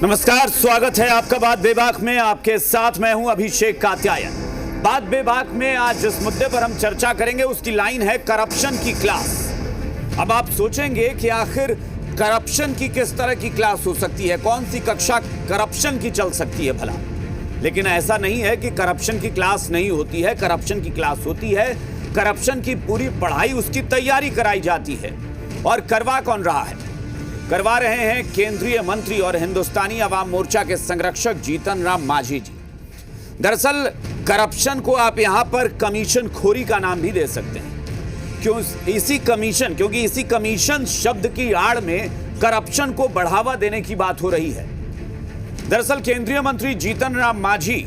नमस्कार, स्वागत है आपका बात बेबाक में। आपके साथ मैं हूं अभिषेक कात्यायन। बात बेबाक में आज जिस मुद्दे पर हम चर्चा करेंगे उसकी लाइन है करप्शन की क्लास। अब आप सोचेंगे कि आखिर करप्शन की किस तरह की क्लास हो सकती है, कौन सी कक्षा करप्शन की चल सकती है भला। लेकिन ऐसा नहीं है कि करप्शन की क्लास नहीं होती है, करप्शन की क्लास होती है। करप्शन की पूरी पढ़ाई, उसकी तैयारी कराई जाती है। और करवा कौन रहा है? करवा रहे हैं केंद्रीय मंत्री और हिंदुस्तानी अवाम मोर्चा के संरक्षक जीतन राम मांझी जी। दरअसल करप्शन को आप यहां पर कमीशन खोरी का नाम भी दे सकते हैं। क्योंकि इसी कमीशन शब्द की आड़ में करप्शन को बढ़ावा देने की बात हो रही है। दरअसल केंद्रीय मंत्री जीतन राम मांझी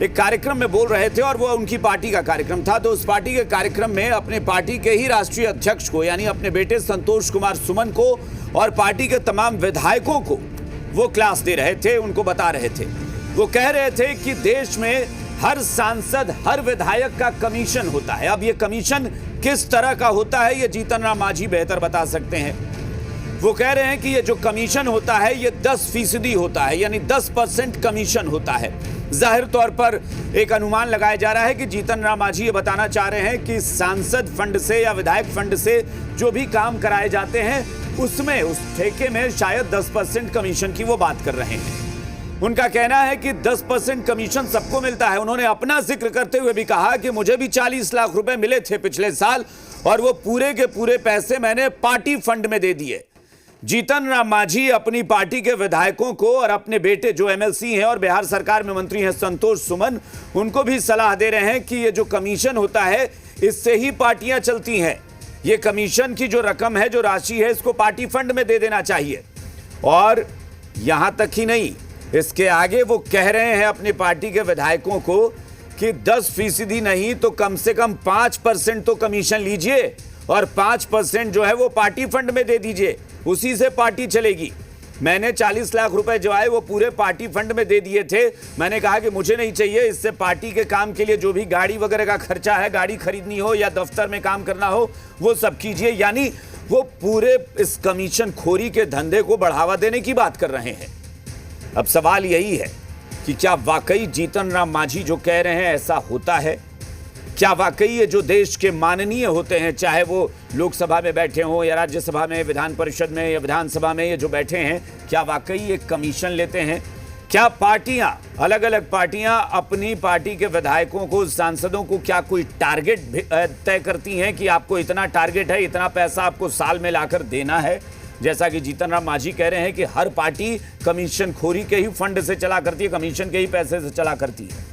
एक कार्यक्रम में बोल रहे थे और वो उनकी पार्टी का कार्यक्रम था। तो उस पार्टी के कार्यक्रम में अपने पार्टी के ही राष्ट्रीय अध्यक्ष को, यानी अपने बेटे संतोष कुमार सुमन को और पार्टी के तमाम विधायकों को वो क्लास दे रहे थे, उनको बता रहे थे। वो कह रहे थे कि देश में हर सांसद, हर विधायक का कमीशन होता है। अब ये कमीशन किस तरह का होता है ये जीतन राम मांझी बेहतर बता सकते हैं। वो कह रहे हैं कि ये जो कमीशन होता है ये 10% होता है, यानी 10% कमीशन होता है। जाहिर तौर पर एक अनुमान लगाया जा रहा है कि जीतन राम मांझी ये बताना चाह रहे हैं कि सांसद फंड से या विधायक फंड से जो भी काम कराए जाते हैं उसमें, उस ठेके में शायद 10% कमीशन की वो बात कर रहे हैं। उनका कहना है कि 10% कमीशन सबको मिलता है। उन्होंने अपना जिक्र करते हुए भी कहा कि मुझे भी 40 लाख रुपए मिले थे पिछले साल और वो पूरे के पूरे पैसे मैंने पार्टी फंड में दे दिए। जीतन राम मांझी अपनी पार्टी के विधायकों को और अपने बेटे जो एमएलसी हैं और बिहार सरकार में मंत्री हैं संतोष सुमन, उनको भी सलाह दे रहे हैं कि ये जो कमीशन होता है इससे ही पार्टियां चलती हैं। ये कमीशन की जो रकम है, जो राशि है, इसको पार्टी फंड में दे देना चाहिए। और यहां तक ही नहीं, इसके आगे वो कह रहे हैं अपनी पार्टी के विधायकों को कि 10% नहीं तो कम से कम 5% तो कमीशन लीजिए और 5% जो है वो पार्टी फंड में दे दीजिए, उसी से पार्टी चलेगी। मैंने 40 लाख रुपए जो आए वो पूरे पार्टी फंड में दे दिए थे। मैंने कहा कि मुझे नहीं चाहिए, इससे पार्टी के काम के लिए जो भी गाड़ी वगैरह का खर्चा है, गाड़ी खरीदनी हो या दफ्तर में काम करना हो, वो सब कीजिए। यानी वो पूरे इस कमीशन खोरी के धंधे को बढ़ावा देने की बात कर रहे हैं। अब सवाल यही है कि क्या वाकई जीतन राम मांझी जो कह रहे हैं ऐसा होता है? क्या वाकई ये जो देश के माननीय होते हैं, चाहे वो लोकसभा में बैठे हों या राज्यसभा में, विधान परिषद में या विधानसभा में, ये जो बैठे हैं, क्या वाकई ये कमीशन लेते हैं? क्या पार्टियां, अलग अलग पार्टियां अपनी पार्टी के विधायकों को, सांसदों को क्या कोई टारगेट तय करती हैं कि आपको इतना टारगेट है, इतना पैसा आपको साल में लाकर देना है? जैसा कि जीतन राम मांझी कह रहे हैं कि हर पार्टी कमीशन खोरी के ही फंड से चला करती है, कमीशन के ही पैसे से चला करती है।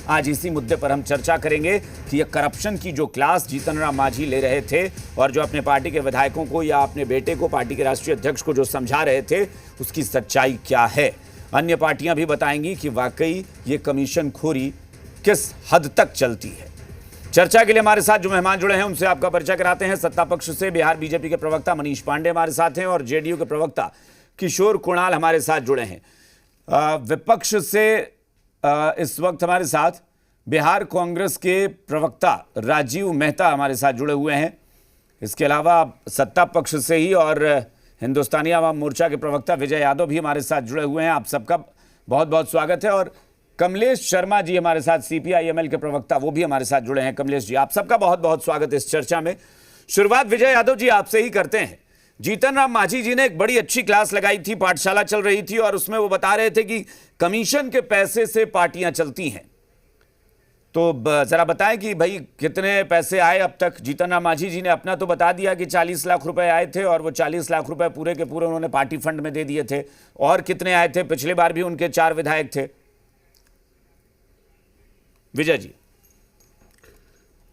आज इसी मुद्दे पर हम चर्चा करेंगे कि यह करप्शन की जो क्लास जीतन राम मांझी ले रहे थे और जो अपने पार्टी के विधायकों को या अपने बेटे को, पार्टी के राष्ट्रीय अध्यक्ष को जो समझा रहे थे, उसकी सच्चाई क्या है। अन्य पार्टियां भी बताएंगी कि वाकई ये कमीशन खोरी किस हद तक चलती है। चर्चा के लिए हमारे साथ जो मेहमान जुड़े हैं उनसे आपका परिचय कराते हैं। सत्ता पक्ष से बिहार बीजेपी के प्रवक्ता मनीष पांडे हमारे साथ हैं और जेडीयू के प्रवक्ता किशोर कुणाल हमारे साथ जुड़े हैं। विपक्ष से इस वक्त हमारे साथ बिहार कांग्रेस के प्रवक्ता राजीव मेहता हमारे साथ जुड़े हुए हैं। इसके अलावा सत्ता पक्ष से ही और हिंदुस्तानी अवाम मोर्चा के प्रवक्ता विजय यादव भी हमारे साथ जुड़े हुए हैं। आप सबका बहुत बहुत स्वागत है। और कमलेश शर्मा जी हमारे साथ, सीपीआई-एमएल के प्रवक्ता, वो भी हमारे साथ जुड़े हैं। कमलेश जी, आप सबका बहुत बहुत स्वागत है इस चर्चा में। शुरुआत विजय यादव जी आपसे ही करते हैं। जीतन राम मांझी जी ने एक बड़ी अच्छी क्लास लगाई थी, पाठशाला चल रही थी और उसमें वो बता रहे थे कि कमीशन के पैसे से पार्टियां चलती हैं। तो जरा बताएं कि भाई कितने पैसे आए अब तक। जीतन राम मांझी जी ने अपना तो बता दिया कि 40 लाख रुपए आए थे और वो 40 लाख रुपए पूरे के पूरे उन्होंने पार्टी फंड में दे दिए थे। और कितने आए थे? पिछली बार भी उनके 4 विधायक थे। विजय जी।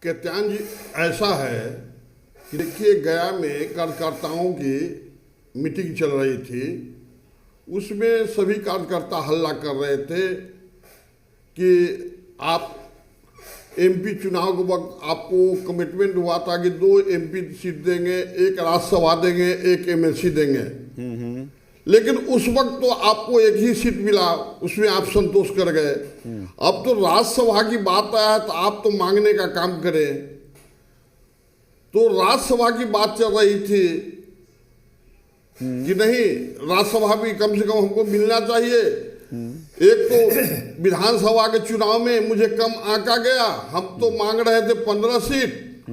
केत्यान जी, ऐसा है कि देखिए, गया में कार्यकर्ताओं की मीटिंग चल रही थी। उसमें सभी कार्यकर्ता हल्ला कर रहे थे कि आप एमपी चुनाव के वक्त आपको कमिटमेंट हुआ था कि 2 एमपी सीट देंगे, 1 राज्यसभा देंगे, 1 एमएलसी देंगे। लेकिन उस वक्त तो आपको 1 ही सीट मिला, उसमें आप संतोष कर गए। अब तो राज्यसभा की बात आया तो आप तो मांगने का काम करें। तो राज्यसभा की बात चल रही थी कि नहीं, राज्यसभा भी कम से कम हमको मिलना चाहिए। एक तो विधानसभा के चुनाव में मुझे कम आंका गया, हम तो मांग रहे थे 15 सीट,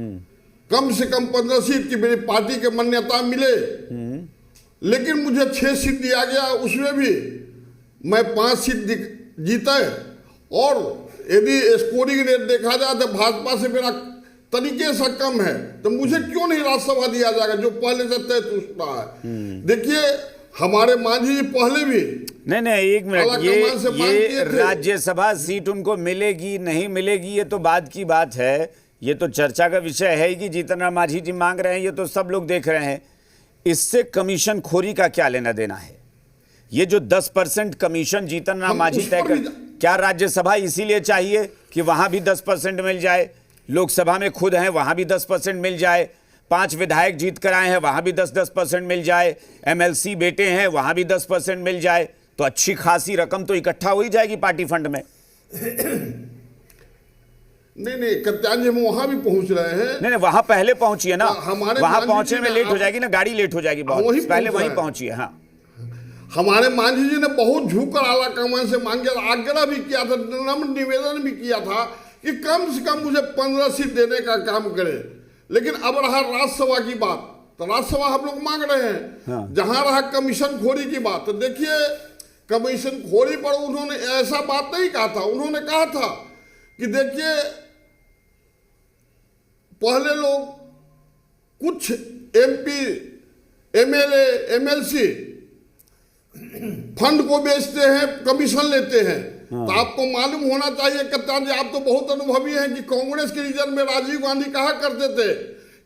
कम से कम 15 सीट की मेरी पार्टी के मान्यता मिले, लेकिन मुझे 6 सीट दिया गया, उसमें भी मैं 5 सीट जीता। और यदि स्कोरिंग रेट देखा जाए तो भाजपा से मेरा तरीके से कम है, तो मुझे क्यों नहीं राज्यसभा दिया जाएगा जो पहले से तय टूटा है। देखिए हमारे मांझी जी पहले भी नहीं एक मिनट, ये राज्यसभा सीट उनको मिलेगी नहीं मिलेगी ये तो बाद की बात है, ये तो चर्चा का विषय है कि जीतन राम मांझी जी मांग रहे हैं, ये तो सब लोग देख रहे हैं। इससे कमीशन खोरी का क्या लेना देना है? ये जो 10% कमीशन जीतन राम मांझी तय कर, क्या राज्यसभा इसीलिए चाहिए कि वहां भी 10% मिल जाए? लोकसभा में खुद हैं, वहां भी 10% मिल जाए। 5 विधायक जीत कर आए हैं, वहां भी 10% मिल जाए। MLC बेटे हैं, वहां भी 10% मिल जाए, तो अच्छी खासी रकम तो इकट्ठा हो ही जाएगी पार्टी फंड में। नहीं कत्यान जी, हम वहां भी पहुंच रहे हैं। नहीं वहां पहले पहुंचिए ना, वहां पहुंचने में लेट हो जाएगी ना, गाड़ी लेट हो जाएगी बहुत, पहले वहीं पहुंचिए। हाँ, हमारे मांझी जी ने बहुत झुककर आला कमान से मांगे, आग्रह भी किया था, नम्र निवेदन भी किया था कि कम से कम मुझे 15 सीट देने का काम करे। लेकिन अब रहा राज्यसभा की बात, तो राज्यसभा हम लोग मांग रहे हैं। हाँ। जहां रहा कमीशन खोरी की बात, तो देखिए कमीशन खोरी पर उन्होंने ऐसा बात नहीं कहा था। उन्होंने कहा था कि देखिए पहले लोग कुछ MP, MLA, MLC फंड को बेचते हैं, कमीशन लेते हैं। हाँ। तो आपको मालूम होना चाहिए कप्तान जी, आप तो बहुत अनुभवी हैं, कि कांग्रेस के रीजन में राजीव गांधी कहा करते थे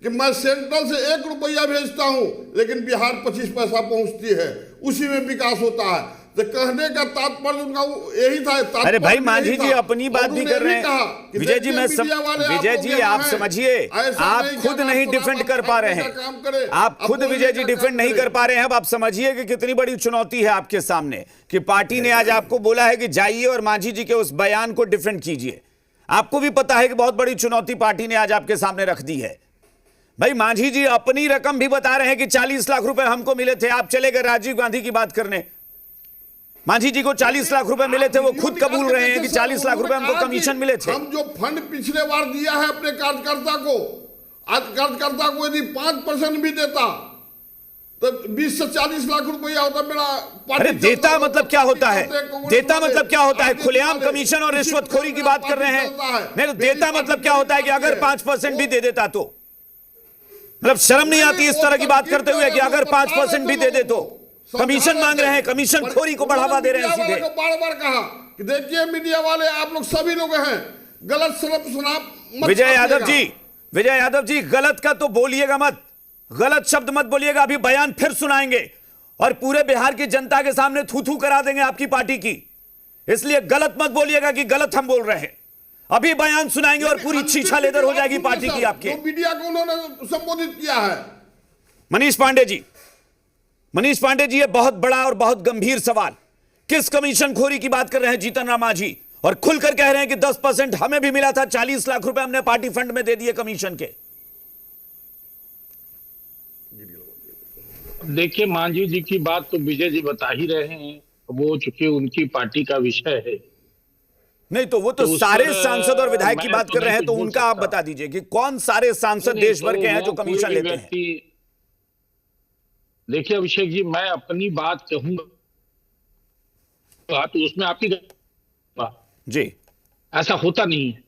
कि मैं सेंट्रल से 1 रुपया भेजता हूं, लेकिन बिहार 25 पैसा पहुंचती है, उसी में विकास होता है। तो कहने का तात्पर्य उनका यही था। अरे भाई मांझी जी अपनी बात भी कर रहे हैं। विजय जी विजय जी आप समझिए, आप खुद नहीं डिफेंड कर पा रहे हैं, आप खुद विजय जी डिफेंड नहीं कर पा रहे हैं। अब आप समझिए कि कितनी बड़ी चुनौती है आपके सामने, कि पार्टी ने आज आपको बोला है कि जाइए और मांझी जी के उस बयान को डिफेंड कीजिए। आपको भी पता है कि बहुत बड़ी चुनौती पार्टी ने आज आपके सामने रख दी है। भाई मांझी जी अपनी रकम भी बता रहे हैं कि 40 लाख रुपए हमको मिले थे, आप चले गए राजीव गांधी की बात करने। मांझी जी को 40 लाख रुपए मिले थे, वो खुद कबूल रहे हैं कि 40 लाख रुपए हमको कमीशन मिले थे। हम जो फंड पिछले बार दिया है अपने कार्यकर्ता को, आज कार्यकर्ता को यदि 5% भी देता तो 20 से 40 लाख रुपया होता मेरा। अरे देता मतलब क्या होता है? देता मतलब क्या होता है? खुलेआम कमीशन और रिश्वतखोरी की बात कर रहे हैं। नहीं तो देता मतलब क्या होता है कि अगर 5% भी दे देता तो, मतलब शर्म नहीं आती इस तरह की बात करते हुए कि अगर 5% भी दे दे तो? कमीशन मांग रहे हैं, कमीशन खोरी को बढ़ावा दे रहे हैं सीधे। बार बार कहा कि देखिए मीडिया वाले आप लोग सभी लोग हैं, गलत शब्द विजय यादव जी गलत का तो बोलिएगा मत, गलत शब्द मत बोलिएगा। अभी बयान फिर सुनाएंगे और पूरे बिहार की जनता के सामने थू थू करा देंगे आपकी पार्टी की, इसलिए गलत मत बोलिएगा कि गलत हम बोल रहे हैं। अभी बयान सुनाएंगे और पूरी छीछा लेदर हो जाएगी पार्टी की आपके। मीडिया को उन्होंने संबोधित किया है। मनीष पांडे जी, ये बहुत बड़ा और बहुत गंभीर सवाल, किस कमीशन खोरी की बात कर रहे हैं जीतन राम मांझी? और खुलकर कह रहे हैं कि 10% हमें भी मिला था, 40 लाख रुपए हमने पार्टी फंड में दे दिए कमीशन के। देखिए मांझी जी की बात तो विजय जी बता ही रहे हैं, वो चूंकि उनकी पार्टी का विषय है। नहीं तो वो तो सारे सांसद और विधायक की बात कर रहे हैं, तो उनका आप बता दीजिए कि कौन सारे सांसद देश भर के हैं जो कमीशन लेते हैं? देखिए अभिषेक जी, मैं अपनी बात कहूंगा तो उसमें आपकी जी ऐसा होता नहीं है।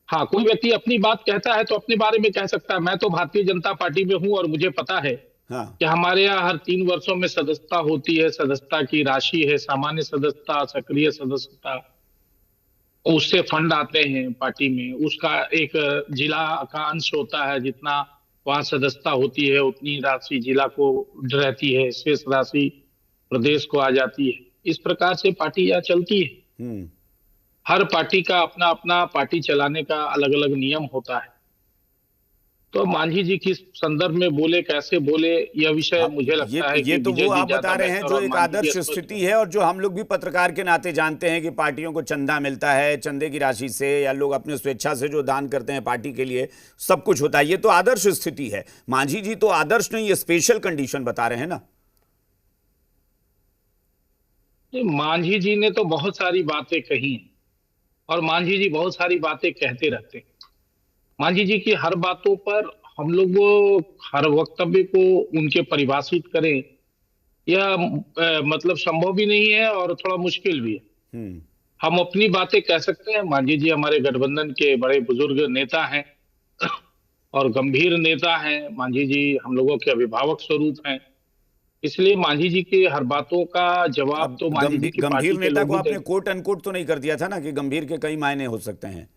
हाँ, कोई व्यक्ति अपनी बात कहता है तो अपने बारे में कह सकता है। मैं तो भारतीय जनता पार्टी में हूं और मुझे पता है कि हमारे यहाँ हर 3 वर्षों में सदस्यता होती है, सदस्यता की राशि है, सामान्य सदस्यता, सक्रिय सदस्यता, उससे फंड आते हैं पार्टी में, उसका एक जिला का अंश होता है, जितना वहां सदस्यता होती है उतनी राशि जिला को रहती है, शेष राशि प्रदेश को आ जाती है। इस प्रकार से पार्टी यहाँ चलती है। हर पार्टी का अपना अपना पार्टी चलाने का अलग अलग नियम होता है। तो मांझी जी किस संदर्भ में बोले, कैसे बोले, यह विषय मुझे लगता है ये तो वो आप बता रहे हैं जो एक आदर्श स्थिति है, और जो हम लोग भी पत्रकार के नाते जानते हैं कि पार्टियों को चंदा मिलता है, चंदे की राशि से या लोग अपने स्वेच्छा से जो दान करते हैं पार्टी के लिए, सब कुछ होता है। ये तो आदर्श स्थिति है। मांझी जी तो आदर्श नहीं, ये स्पेशल कंडीशन बता रहे हैं ना। मांझी जी ने तो बहुत सारी बातें कही हैं और मांझी जी बहुत सारी बातें कहते रहते हैं। मांझी जी की हर बातों पर हम लोग वो हर वक्तव्य को उनके परिभाषित करें, यह मतलब संभव भी नहीं है और थोड़ा मुश्किल भी है। हम अपनी बातें कह सकते हैं। मांझी जी हमारे गठबंधन के बड़े बुजुर्ग नेता हैं और गंभीर नेता हैं। मांझी जी हम लोगों के अभिभावक स्वरूप हैं, इसलिए मांझी जी की हर बातों का जवाब तो मांझी जी की पार्टी गंभीर के नेता लोग को ही आपने देंगे। कोट अनकोट तो नहीं कर दिया था ना कि गंभीर के कई मायने हो सकते हैं?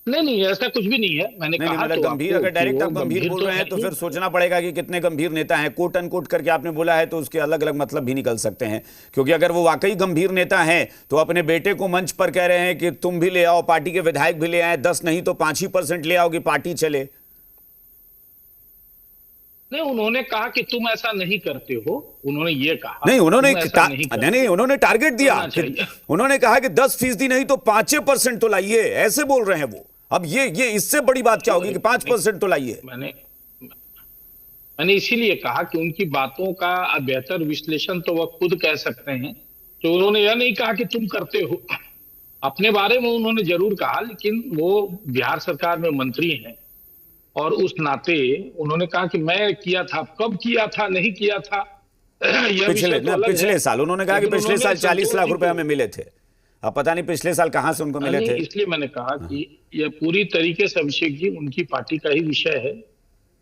नहीं, ऐसा कुछ भी नहीं है। मैंने नहीं, कहा मतलब तो गंभीर, आपको अगर कि डायरेक्ट वो आप गंभीर बोल रहे हैं तो है फिर ही। सोचना पड़ेगा कि कितने गंभीर नेता हैं। कोट अनकोट करके आपने बोला है तो उसके अलग अलग मतलब भी निकल सकते हैं, क्योंकि अगर वो वाकई गंभीर नेता हैं तो अपने बेटे को मंच पर कह रहे हैं कि तुम भी ले आओ, पार्टी के विधायक भी ले आए, 10 नहीं तो 5 ही % ले आओ कि पार्टी चले। नहीं, उन्होंने कहा कि तुम ऐसा नहीं करते हो। उन्होंने ये कहा नहीं, उन्होंने तुम ऐसा नहीं करते। नहीं, उन्होंने टारगेट दिया करना कि चाहिए। उन्होंने कहा कि 10% नहीं तो 5% तो लाइए, ऐसे बोल रहे हैं वो। अब ये इससे बड़ी बात क्या होगी कि 5% तो लाइए। मैंने इसीलिए कहा कि उनकी बातों का बेहतर विश्लेषण तो वह खुद कह सकते हैं। तो उन्होंने यह नहीं कहा कि तुम करते हो, अपने बारे में उन्होंने जरूर कहा, लेकिन वो बिहार सरकार में मंत्री हैं और उस नाते उन्होंने कहा कि मैं किया था, कब किया था, नहीं किया था, यह विषय तो अलग है। पिछले साल उन्होंने कहा कि पिछले साल 40 लाख रुपए हमें मिले थे। अब पता नहीं पिछले साल कहां से उनको मिले थे। इसलिए मैंने कहा कि यह पूरी तरीके से अभिषेक जी उनकी पार्टी का ही विषय है।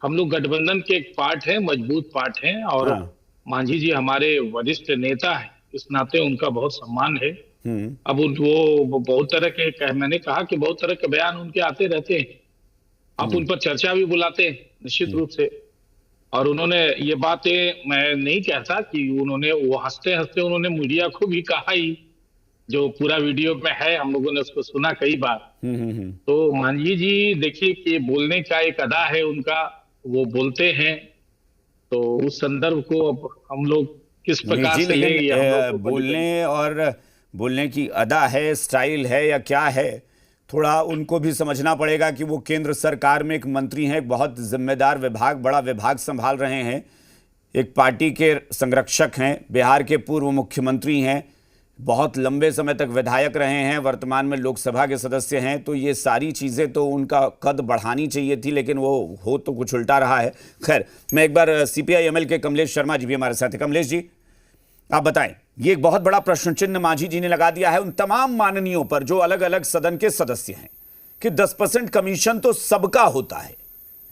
हम लोग गठबंधन के एक पार्ट हैं, मजबूत पार्ट हैं, और मांझी जी हमारे वरिष्ठ नेता हैं, इस नाते उनका बहुत सम्मान है। अब वो बहुत तरह के, मैंने कहा कि बहुत तरह के बयान उनके आते रहते हैं, आप उन पर चर्चा भी बुलाते हैं निश्चित रूप से। और उन्होंने ये बातें, मैं नहीं कहता कि उन्होंने, वो हंसते हंसते उन्होंने मीडिया को भी कहा ही, जो पूरा वीडियो में है, हम लोगों ने उसको सुना कई बार। तो मांझी जी देखिए कि बोलने का एक अदा है उनका, वो बोलते हैं, तो उस संदर्भ को अब हम लोग किस प्रकार से लें, ये हम लोग को बोलने और बोलने की अदा है, स्टाइल है या क्या है, थोड़ा उनको भी समझना पड़ेगा कि वो केंद्र सरकार में एक मंत्री हैं, एक बहुत जिम्मेदार विभाग, बड़ा विभाग संभाल रहे हैं, एक पार्टी के संरक्षक हैं, बिहार के पूर्व मुख्यमंत्री हैं, बहुत लंबे समय तक विधायक रहे हैं, वर्तमान में लोकसभा के सदस्य हैं। तो ये सारी चीज़ें तो उनका कद बढ़ानी चाहिए थी, लेकिन वो हो तो कुछ उल्टा रहा है। खैर, मैं एक बार CPI ML के कमलेश शर्मा जी भी हमारे साथ हैं। कमलेश जी, आप बताएं, ये एक बहुत बड़ा प्रश्न चिन्ह मांझी जी ने लगा दिया है उन तमाम माननीयों पर जो अलग अलग सदन के सदस्य हैं कि 10% कमीशन तो सबका होता है।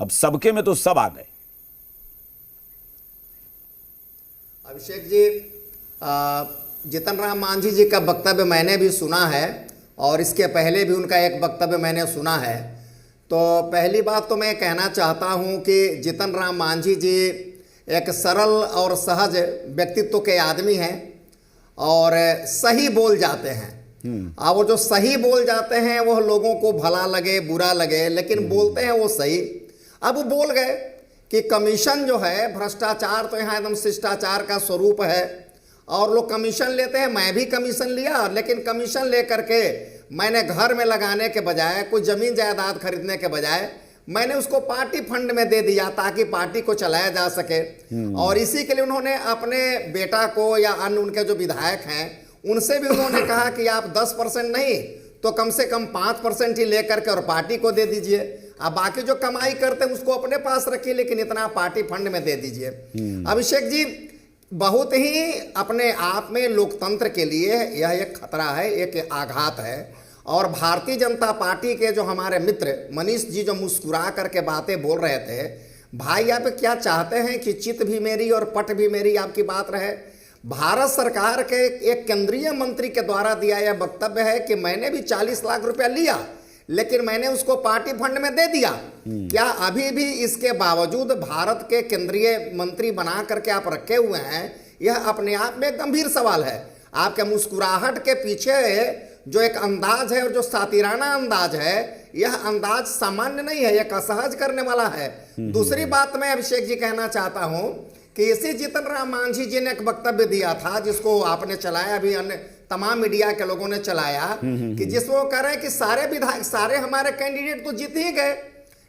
अब सबके में तो सब आ गए। अभिषेक जी, जीतन राम मांझी जी का वक्तव्य मैंने भी सुना है और इसके पहले भी उनका एक वक्तव्य मैंने सुना है। तो पहली बात तो मैं कहना चाहता हूं कि जीतन राम मांझी जी एक सरल और सहज व्यक्तित्व के आदमी हैं और सही बोल जाते हैं। अब वो जो सही बोल जाते हैं वो लोगों को भला लगे बुरा लगे, लेकिन बोलते हैं वो सही। अब वो बोल गए कि कमीशन जो है, भ्रष्टाचार तो यहाँ एकदम शिष्टाचार का स्वरूप है और लोग कमीशन लेते हैं। मैं भी कमीशन लिया, लेकिन कमीशन लेकर के मैंने घर में लगाने के बजाय, कोई जमीन जायदाद खरीदने के बजाय, मैंने उसको पार्टी फंड में दे दिया ताकि पार्टी को चलाया जा सके। और इसी के लिए उन्होंने अपने बेटा को या अन्य उनके जो विधायक हैं उनसे भी उन्होंने कहा कि आप 10% नहीं तो कम से कम 5% ही लेकर के और पार्टी को दे दीजिए। अब बाकी जो कमाई करते हैं उसको अपने पास रखिए, लेकिन इतना पार्टी फंड में दे दीजिए। अभिषेक जी, बहुत ही अपने आप में लोकतंत्र के लिए यह एक खतरा है, एक आघात है। और भारतीय जनता पार्टी के जो हमारे मित्र मनीष जी जो मुस्कुरा करके बातें बोल रहे थे, भाई आप क्या चाहते हैं कि चित भी मेरी और पट भी मेरी आपकी बात रहे? भारत सरकार के एक केंद्रीय मंत्री के द्वारा दिया यह वक्तव्य है कि मैंने भी 40 लाख रुपया लिया, लेकिन मैंने उसको पार्टी फंड में दे दिया। क्या अभी भी इसके बावजूद भारत के केंद्रीय मंत्री बना करके आप रखे हुए हैं? यह अपने आप में गंभीर सवाल है। आपके मुस्कुराहट के पीछे जो एक अंदाज है और जो सातिराना अंदाज है, यह अंदाज सामान्य नहीं है, यह असहज करने वाला है। दूसरी बात मैं अभिषेक जी कहना चाहता हूं कि इसी जीतन राम मांझी जी ने एक वक्तव्य दिया था जिसको आपने चलाया, भी अन्य तमाम मीडिया के लोगों ने चलाया, कि जिसमें वो कह रहे हैं कि सारे विधायक, सारे हमारे कैंडिडेट तो जीत ही गए,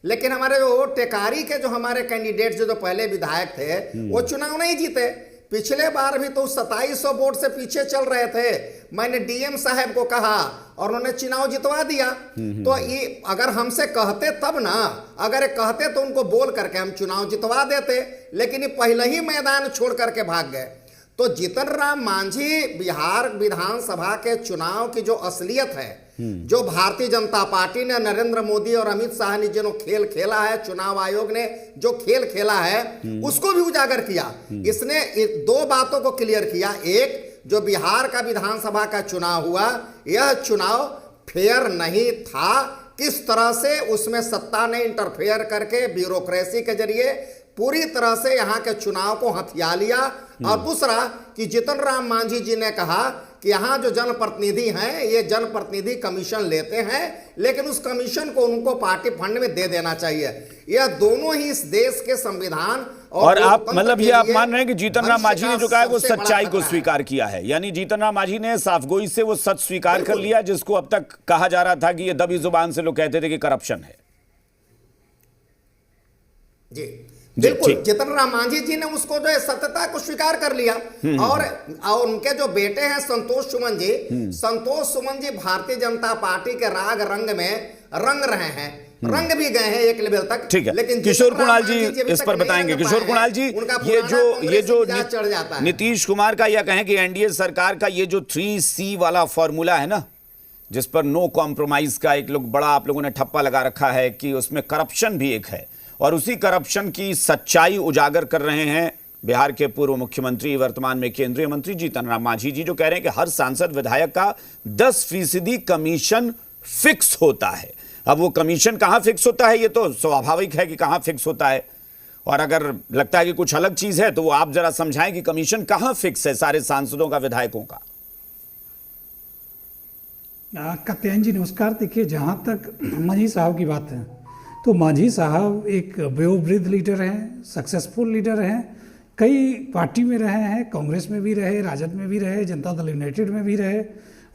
लेकिन हमारे जो टेकारी के जो हमारे कैंडिडेट जो पहले विधायक थे वो चुनाव नहीं जीते। पिछले बार भी तो 2700 वोट से पीछे चल रहे थे। मैंने डीएम साहब को कहा और उन्होंने चुनाव जितवा दिया। तो ये अगर हमसे कहते तब ना, अगर ये कहते तो उनको बोल करके हम चुनाव जितवा देते, लेकिन ये पहले ही मैदान छोड़ करके भाग गए। तो जीतन राम मांझी बिहार विधानसभा के चुनाव की जो असलियत है, जो भारतीय जनता पार्टी ने, नरेंद्र मोदी और अमित शाह ने जो खेल खेला है, चुनाव आयोग ने जो खेल खेला है, उसको भी उजागर किया। इसने दो बातों को क्लियर किया। एक, जो बिहार का विधानसभा का चुनाव हुआ, यह चुनाव फेयर नहीं था। किस तरह से उसमें सत्ता ने इंटरफेयर करके ब्यूरोक्रेसी के जरिए पूरी तरह से यहाँ के चुनाव को हथिया लिया। और दूसरा कि जीतन राम मांझी जी ने कहा कि यहाँ जो जनप्रतिनिधि हैं, ये जनप्रतिनिधि कमीशन लेते हैं, लेकिन उस कमीशन को उनको पार्टी फंड में दे देना चाहिए। यह दोनों ही इस देश के संविधान और आप मतलब ये आप मान रहे हैं कि जीतन राम मांझी ने जो कहा है वो सच्चाई को स्वीकार किया है, यानी जीतन राम मांझी ने साफगोई से वो सच स्वीकार कर लिया, जिसको अब तक कहा जा रहा था कि ये दबी जुबान से लोग कहते थे कि करप्शन है। जी बिल्कुल, जीतन राम मांझी जी ने उसको जो है सत्यता को स्वीकार कर लिया। और उनके जो बेटे हैं संतोष सुमन जी, संतोष सुमन जी भारतीय जनता पार्टी के राग रंग में रंग रहे हैं, रंग भी गए हैं एक लेवल तक। ठीक है, लेकिन किशोर कुणाल जी इस पर बताएंगे। किशोर कुणाल जी, ये जो नीतीश कुमार का या कहें कि एनडीए सरकार का ये जो 3C वाला फॉर्मूला है ना, जिस पर नो कॉम्प्रोमाइज का एक लोग बड़ा आप लोगों ने ठप्पा लगा रखा है कि उसमें करप्शन भी एक है, और उसी करप्शन की सच्चाई उजागर कर रहे हैं बिहार के पूर्व मुख्यमंत्री, वर्तमान में केंद्रीय मंत्री जीतन राम मांझी जी, जो कह रहे हैं कि हर सांसद विधायक का 10% कमीशन फिक्स होता है। अब वो कमीशन कहां फिक्स होता है, ये तो स्वाभाविक है कि कहां फिक्स होता है, और अगर लगता है कि कुछ अलग चीज है तो वो आप जरा समझाएं कि कमीशन कहां फिक्स है सारे सांसदों का, विधायकों का। कात्यायन जी नमस्कार। देखिए, जहां तक मांझी साहब की बात है तो मांझी साहब एक वयोवृद्ध लीडर हैं, सक्सेसफुल लीडर हैं, कई पार्टी में रहे हैं, कांग्रेस में भी रहे, राजद में भी रहे, जनता दल यूनाइटेड में भी रहे,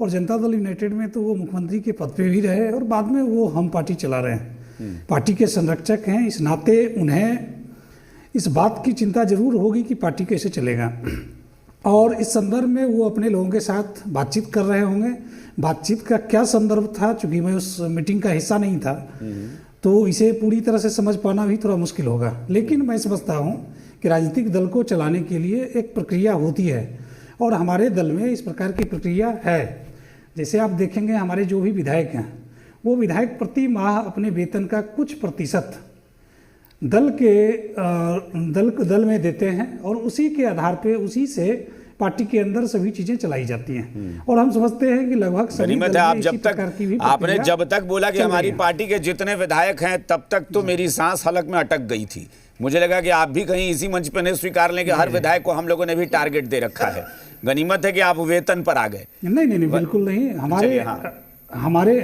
और जनता दल यूनाइटेड में तो वो मुख्यमंत्री के पद पे भी रहे, और बाद में वो हम पार्टी चला रहे हैं, पार्टी के संरक्षक हैं। इस नाते उन्हें इस बात की चिंता जरूर होगी कि पार्टी कैसे चलेगा, और इस संदर्भ में वो अपने लोगों के साथ बातचीत कर रहे होंगे। बातचीत का क्या संदर्भ था, चूंकि मैं उस मीटिंग का हिस्सा नहीं था, तो इसे पूरी तरह से समझ पाना भी थोड़ा मुश्किल होगा। लेकिन मैं समझता हूँ कि राजनीतिक दल को चलाने के लिए एक प्रक्रिया होती है, और हमारे दल में इस प्रकार की प्रक्रिया है। जैसे आप देखेंगे, हमारे जो भी विधायक हैं, वो विधायक प्रति माह अपने वेतन का कुछ प्रतिशत दल में देते हैं, और उसी के आधार पे, उसी से पार्टी के अंदर सभी चीजें चलाई जाती हैं। और हम समझते हैं कि लगभग सभी दल में आप इसी प्रकार की भी आपने जब तक बोला कि हमारी पार्टी के जितने विधायक हैं, तब तक तो मेरी सांस हलक में अटक गई थी। मुझे लगा कि आप भी कहीं इसी मंच पर नहीं स्वीकार लें कि हर विधायक को हम लोगों ने भी टारगेट दे रखा है। गनीमत है कि आप वेतन पर आ गए। नहीं, बिल्कुल नहीं। हमारे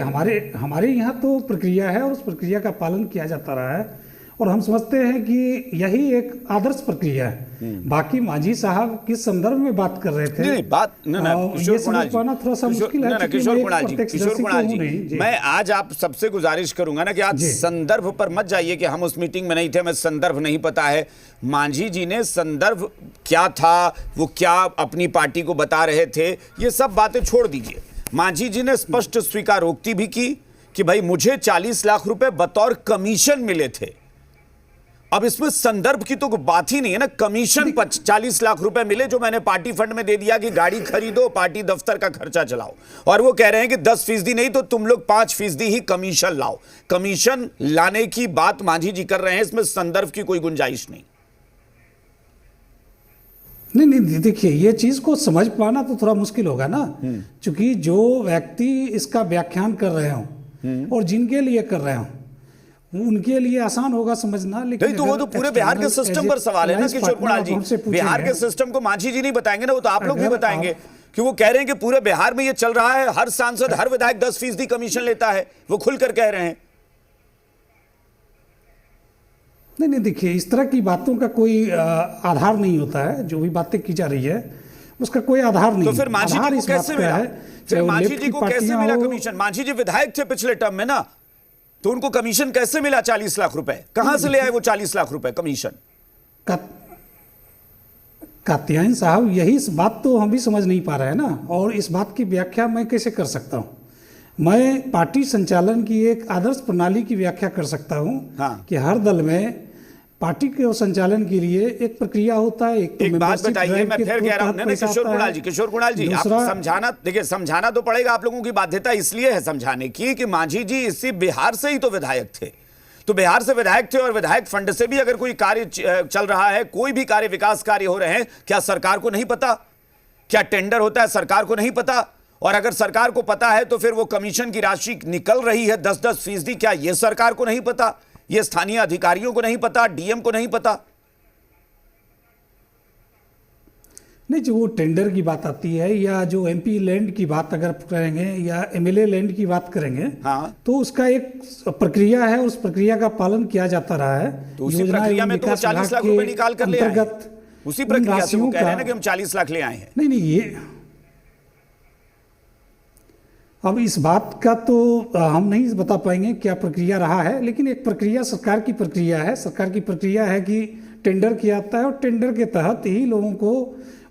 यहाँ तो प्रक्रिया है, और उस प्रक्रिया का पालन किया जाता रहा है, और हम समझते हैं कि यही एक आदर्श प्रक्रिया है। बाकी मांझी साहब किस संदर्भ में बात कर रहे थे, नहीं, बात किशोर कुणाल जी, मैं आज आप सबसे गुजारिश करूंगा ना कि आज संदर्भ पर मत जाइए कि हम उस मीटिंग में नहीं थे, हमें संदर्भ नहीं पता है। मांझी जी ने संदर्भ क्या था, वो क्या अपनी पार्टी को बता रहे थे, ये सब बातें छोड़ दीजिए। मांझी जी ने स्पष्ट स्वीकारोक्ति भी की कि भाई मुझे 40 लाख रुपए बतौर कमीशन मिले थे। अब इसमें संदर्भ की तो बात ही नहीं है ना। कमीशन 40 लाख रुपए मिले जो मैंने पार्टी फंड में दे दिया कि गाड़ी खरीदो, पार्टी दफ्तर का खर्चा चलाओ, और वो कह रहे हैं कि 10% नहीं तो तुम लोग 5% ही कमीशन लाओ। कमीशन लाने की बात मांझी जी कर रहे हैं, इसमें संदर्भ की कोई गुंजाइश नहीं। नहीं, देखिए, ये चीज को समझ पाना तो थोड़ा मुश्किल होगा ना, क्योंकि जो व्यक्ति इसका व्याख्यान कर रहे हो और जिनके लिए कर रहे हो, उनके लिए आसान होगा समझना। लेकिन तो वो तो पूरे बिहार के सिस्टम पर सवाल है ना किशोर कुणाल जी। बिहार के सिस्टम को मांझी जी नहीं बताएंगे ना, वो तो आप लोग भी बताएंगे कि वो कह रहे हैं कि पूरे बिहार में ये चल रहा है, हर सांसद, हर विधायक 10% कमीशन लेता है, वो खुलकर कह रहे हैं। नहीं, देखिए, इस तरह की बातों का कोई आधार नहीं होता है। जो भी बातें की जा रही है उसका कोई आधार नहीं। तो फिर मांझी जी को कैसे मिला? फिर मांझी जी को कैसे मिला कमीशन? मांझी जी विधायक थे पिछले टर्म में ना, तो उनको कमीशन कैसे मिला 40 लाख रुपए? कहां से ले आए वो 40 लाख रुपए कमीशन? कात्यायन साहब, यही इस बात तो हम भी समझ नहीं पा रहे हैं ना, और इस बात की व्याख्या मैं कैसे कर सकता हूँ? मैं पार्टी संचालन की एक आदर्श प्रणाली की व्याख्या कर सकता हूँ। हाँ। कि हर दल में पार्टी के संचालन के लिए एक प्रक्रिया होता है। एक बात बताइए, मैं फिर कह रहा हूं, नहीं किशोर कुणाल जी आप समझाना, देखिए समझाना तो पड़ेगा, आप लोगों की बाध्यता इसलिए है समझाने की कि मांझी जी इसी बिहार से ही तो विधायक थे, तो बिहार से विधायक थे और विधायक फंड से भी अगर कोई कार्य चल रहा है, कोई भी कार्य विकास कार्य हो रहे हैं, क्या सरकार को नहीं पता? क्या टेंडर होता है सरकार को नहीं पता? और अगर सरकार को पता है तो फिर वो कमीशन की राशि निकल रही है 10-10%, क्या यह सरकार को नहीं पता? ये स्थानीय अधिकारियों को नहीं पता? डीएम को नहीं पता? नहीं, जो वो टेंडर की बात आती है या जो एमपी लैंड की बात अगर करेंगे या एमएलए लैंड की बात करेंगे, हाँ, तो उसका एक प्रक्रिया है, उस प्रक्रिया का पालन किया जाता रहा है। तो उसी प्रक्रिया में तो 40 लाख रुपए निकाल कर ले आए हैं। उसी प्रक्रिया से वो कह रहे हैं ना कि हम 40 लाख ले आए हैं। नहीं, ये अब इस बात का तो हम नहीं बता पाएंगे क्या प्रक्रिया रहा है, लेकिन एक प्रक्रिया सरकार की प्रक्रिया है। सरकार की प्रक्रिया है कि टेंडर किया जाता है और टेंडर के तहत ही लोगों को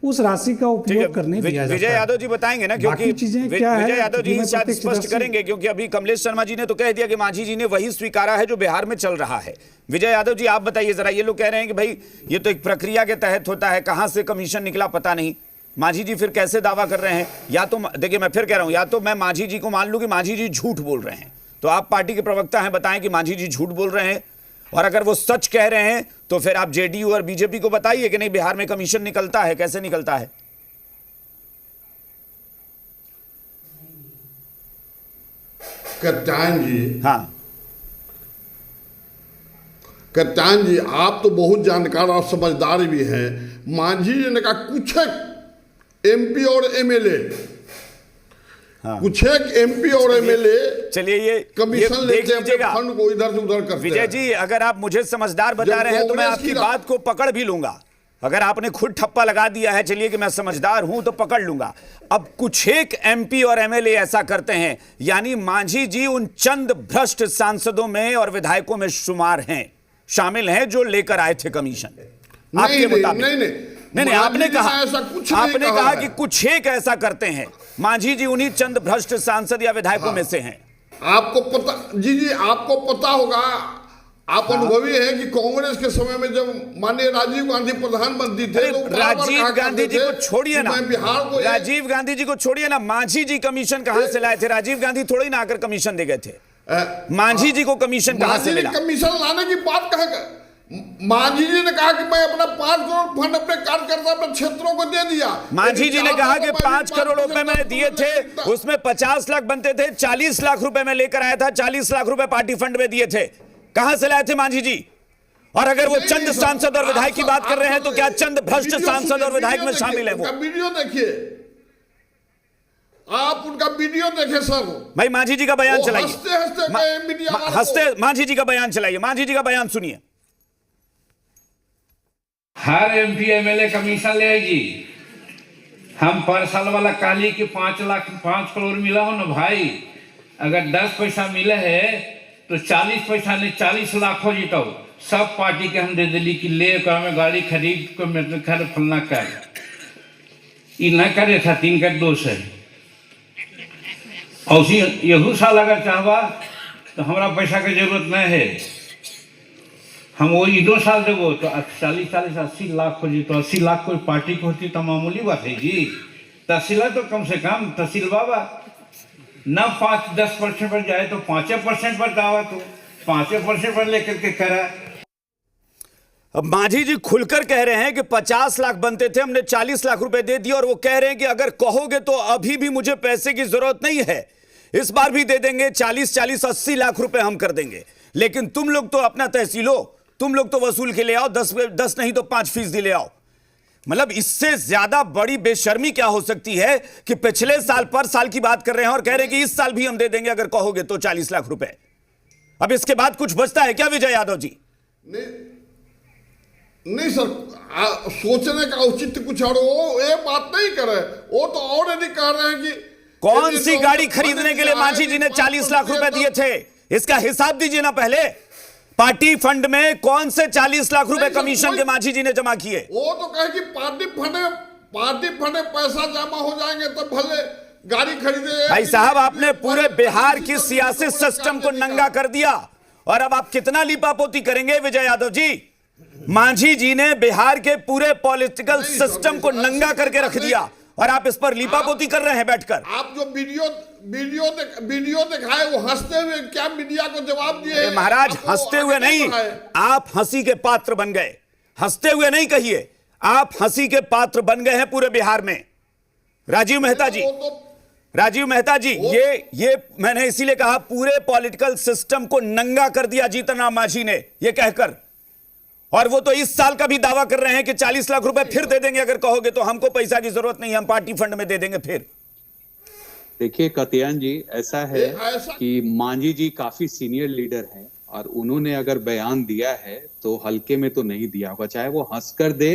उस राशि का उपयोग करने दिया जाता है। विजय यादव जी बताएंगे ना, क्योंकि विजय यादव जी शायद स्पष्ट करेंगे, क्योंकि अभी कमलेश शर्मा जी ने तो कह दिया कि मांझी जी ने वही स्वीकारा है जो बिहार में चल रहा है। विजय यादव जी आप बताइए जरा, ये लोग कह रहे हैं कि भाई ये तो एक प्रक्रिया के तहत होता है, कहां से कमीशन निकला पता नहीं। मांझी जी फिर कैसे दावा कर रहे हैं? या तो देखिए मैं फिर कह रहा हूं, या तो मैं मांझी जी को मान लूं कि मांझी जी झूठ बोल रहे हैं, तो आप पार्टी के प्रवक्ता हैं, बताएं कि मांझी जी झूठ बोल रहे हैं, और अगर वो सच कह रहे हैं तो फिर आप जेडीयू और बीजेपी को बताइए कि नहीं बिहार में कमीशन निकलता है, कैसे निकलता है। कप्तान जी, हाँ कप्तान जी आप तो बहुत जानकार और समझदार भी हैं। मांझी जी ने कहा कुछ एमपी और एमएलए, हाँ। कुछ एमपी और एमएलए चलिए ये कमीशन लेते हैं, लीजिएगा फंड को इधर से उधर करते विजय हैं। जी, अगर आप मुझे समझदार बता रहे हैं तो मैं आपकी बात को पकड़ भी लूंगा। अगर आपने खुद ठप्पा लगा दिया है चलिए कि मैं समझदार हूं तो पकड़ लूंगा। अब कुछ एक एमपी और एमएलए ऐसा करते हैं, यानी मांझी जी उन चंद भ्रष्ट सांसदों में और विधायकों में शुमार हैं, शामिल हैं जो लेकर आए थे कमीशन। आपके मुताबिक नहीं, आपने कहा कि कुछ एक ऐसा करते हैं। मांझी जी उन्हीं चंद भ्रष्ट सांसद या विधायकों में से हैं। आपको पता जी आपको पता होगा, आप अनुभवी हैं कि कांग्रेस के समय में जब माननीय राजीव गांधी प्रधानमंत्री थे तो राजीव गांधी जी को छोड़िए ना, बिहार को राजीव गांधी जी को छोड़िए ना, मांझी जी कमीशन कहां से लाए थे? राजीव गांधी थोड़ी ना आकर कमीशन दे गए थे। मांझी जी को कमीशन कहां से मिला? कमीशन लाने की बात कहा? मांझी जी ने कहा कि मैं अपना 5 करोड़ फंड अपने कार्यकर्ता अपने क्षेत्रों को दे दिया। मांझी जी ने कहा कि 5 करोड़ रुपए मैंने दिए थे, उसमें 50 लाख बनते थे, 40 लाख रुपए मैं लेकर आया था, 40 लाख रुपए पार्टी फंड में दिए थे। कहां से लाए थे मांझी जी? और अगर वो चंद सांसद और विधायक की बात कर रहे हैं तो क्या चंद भ्रष्ट सांसद और विधायक में शामिल है? वो वीडियो देखिए, आप उनका वीडियो देखें सर। भाई मांझी जी का बयान चलाइए, हंसते मांझी जी का बयान चलाइए, मांझी जी का बयान सुनिए। हर एमपी एमएलए कमीशन लेगी। हम पर साल वाला काली के 5 करोड़ मिला हो ना भाई, अगर 10 पैसा मिले है तो 40 पैसा नहीं 40 लाख हो जीता हो। सब पार्टी के हम दे दिली कि ले में गाड़ी खरीद को मतलब खर फलना कर, ये न करे था 3 का दोष है। और यहू साल अगर चाहवा तो हमारा पैसा की जरूरत नहीं है, हम वो 2 साल देवो तो 40 80 लाख हो जी, तो 80 लाख कोई पार्टी को होती तो मामूली बात है जी। तहसील तो कम से कम तहसील बाबा न 5-10% पर जाए तो 5% पर दावा, तो 5% पर लेकर के करा। अब मांझी जी खुलकर कह रहे हैं कि 50 लाख बनते थे, हमने 40 लाख रुपए दे दिए, और वो कह रहे हैं कि अगर कहोगे तो अभी भी मुझे पैसे की जरूरत नहीं है, इस बार भी दे देंगे, 40-80 लाख रुपए हम कर देंगे, लेकिन तुम लोग तो अपना तहसीलो, तुम लोग तो वसूल के ले आओ, 10 नहीं तो 5% ले आओ। मतलब इससे ज्यादा बड़ी बेशर्मी क्या हो सकती है कि पिछले साल पर साल की बात कर रहे हैं और कह रहे हैं कि इस साल भी हम दे देंगे अगर कहोगे तो 40 लाख रुपए। अब इसके बाद कुछ बचता है क्या विजय यादव जी? नहीं सर, सोचने का औचित्य कुछ और, वो ये बात नहीं कर रहे, वो तो ऑलरेडी कह रहे हैं कि कौन सी गाड़ी खरीदने के लिए मांझी जी ने 40 लाख रुपए दिए थे, इसका हिसाब दीजिए ना पहले। पार्टी फंड में कौन से 40 लाख रुपए नहीं सर, कमीशन के मांझी जी ने जमा किए? वो तो कहे कि पार्टी फंड में पैसा जमा हो जाएंगे तो भले गाड़ी खरीदे। भाई साहब, आपने पूरे बिहार की सियासी सिस्टम को नंगा कर दिया, और अब आप कितना लीपापोती करेंगे विजय यादव जी? मांझी जी ने बिहार के पूरे पॉलिटिकल सिस्टम को नंगा करके रख दिया, और आप इस पर लीपापोती कर रहे हैं बैठकर। आप जो वीडियो दिखाए वो हंसते हुए क्या मीडिया को जवाब दिए? महाराज, हंसते हुए नहीं, आप हंसी के पात्र बन गए। हंसते हुए नहीं कहिए, आप हंसी के पात्र बन गए हैं पूरे बिहार में। राजीव मेहता जी, राजीव मेहता जी, ये मैंने इसीलिए कहा, पूरे पॉलिटिकल सिस्टम को नंगा कर दिया जीतन राम मांझी ने ये कहकर। और वो तो इस साल का भी दावा कर रहे हैं कि 40 लाख रुपए फिर दे देंगे, अगर कहोगे तो हमको पैसा की जरूरत नहीं, हम पार्टी फंड में दे देंगे फिर। देखिए कतियान जी, ऐसा है कि मांझी जी काफी सीनियर लीडर हैं, और उन्होंने अगर बयान दिया है तो हल्के में तो नहीं दिया होगा, चाहे वो हंसकर दे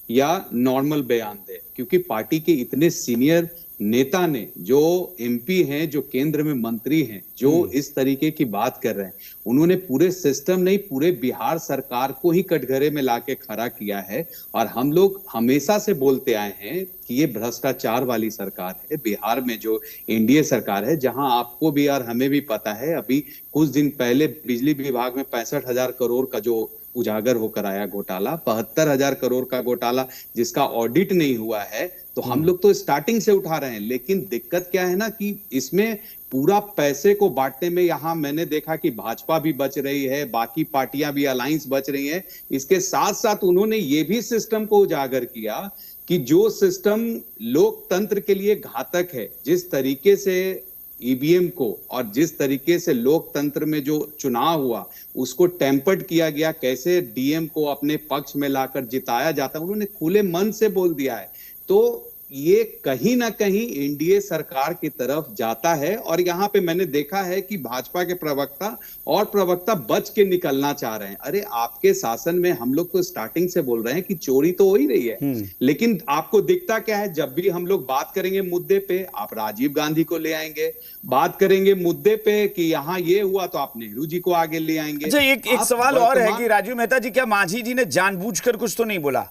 या नॉर्मल बयान दे, क्योंकि पार्टी के इतने सीनियर नेता ने, जो एमपी हैं, जो केंद्र में मंत्री हैं, जो इस तरीके की बात कर रहे हैं, उन्होंने पूरे सिस्टम नहीं, पूरे बिहार सरकार को ही कटघरे में लाके खड़ा किया है। और हम लोग हमेशा से बोलते आए हैं कि ये भ्रष्टाचार वाली सरकार है बिहार में, जो एनडीए सरकार है, जहां आपको भी और हमें भी पता है, अभी कुछ दिन पहले बिजली विभाग में 65,000 करोड़ का जो उजागर होकर आया घोटाला, 72,000 करोड़ का घोटाला जिसका ऑडिट नहीं हुआ है, तो हम लोग तो स्टार्टिंग से उठा रहे हैं। लेकिन दिक्कत क्या है ना कि इसमें पूरा पैसे को बांटने में यहाँ मैंने देखा कि भाजपा भी बच रही है, बाकी पार्टियां भी अलायंस बच रही हैं। इसके साथ साथ उन्होंने ये भी सिस्टम को उजागर किया कि जो सिस्टम लोकतंत्र के लिए घातक है, जिस तरीके से ईवीएम को और जिस तरीके से लोकतंत्र में जो चुनाव हुआ उसको टेम्पर्ड किया गया, कैसे डीएम को अपने पक्ष में लाकर जिताया जाता, उन्होंने खुले मन से बोल दिया है। तो ये कहीं ना कहीं एनडीए सरकार की तरफ जाता है, और यहाँ पे मैंने देखा है कि भाजपा के प्रवक्ता बच के निकलना चाह रहे हैं। अरे आपके शासन में हम लोग तो स्टार्टिंग से बोल रहे हैं कि चोरी तो हो ही रही है, लेकिन आपको दिखता क्या है? जब भी हम लोग बात करेंगे मुद्दे पे, आप राजीव गांधी को ले आएंगे, बात करेंगे मुद्दे पे कि यहाँ ये हुआ तो आप नेहरू जी को आगे ले आएंगे। अच्छा, एक सवाल और है कि राजीव मेहता जी, क्या मांझी जी ने जानबूझकर कुछ तो नहीं बोला?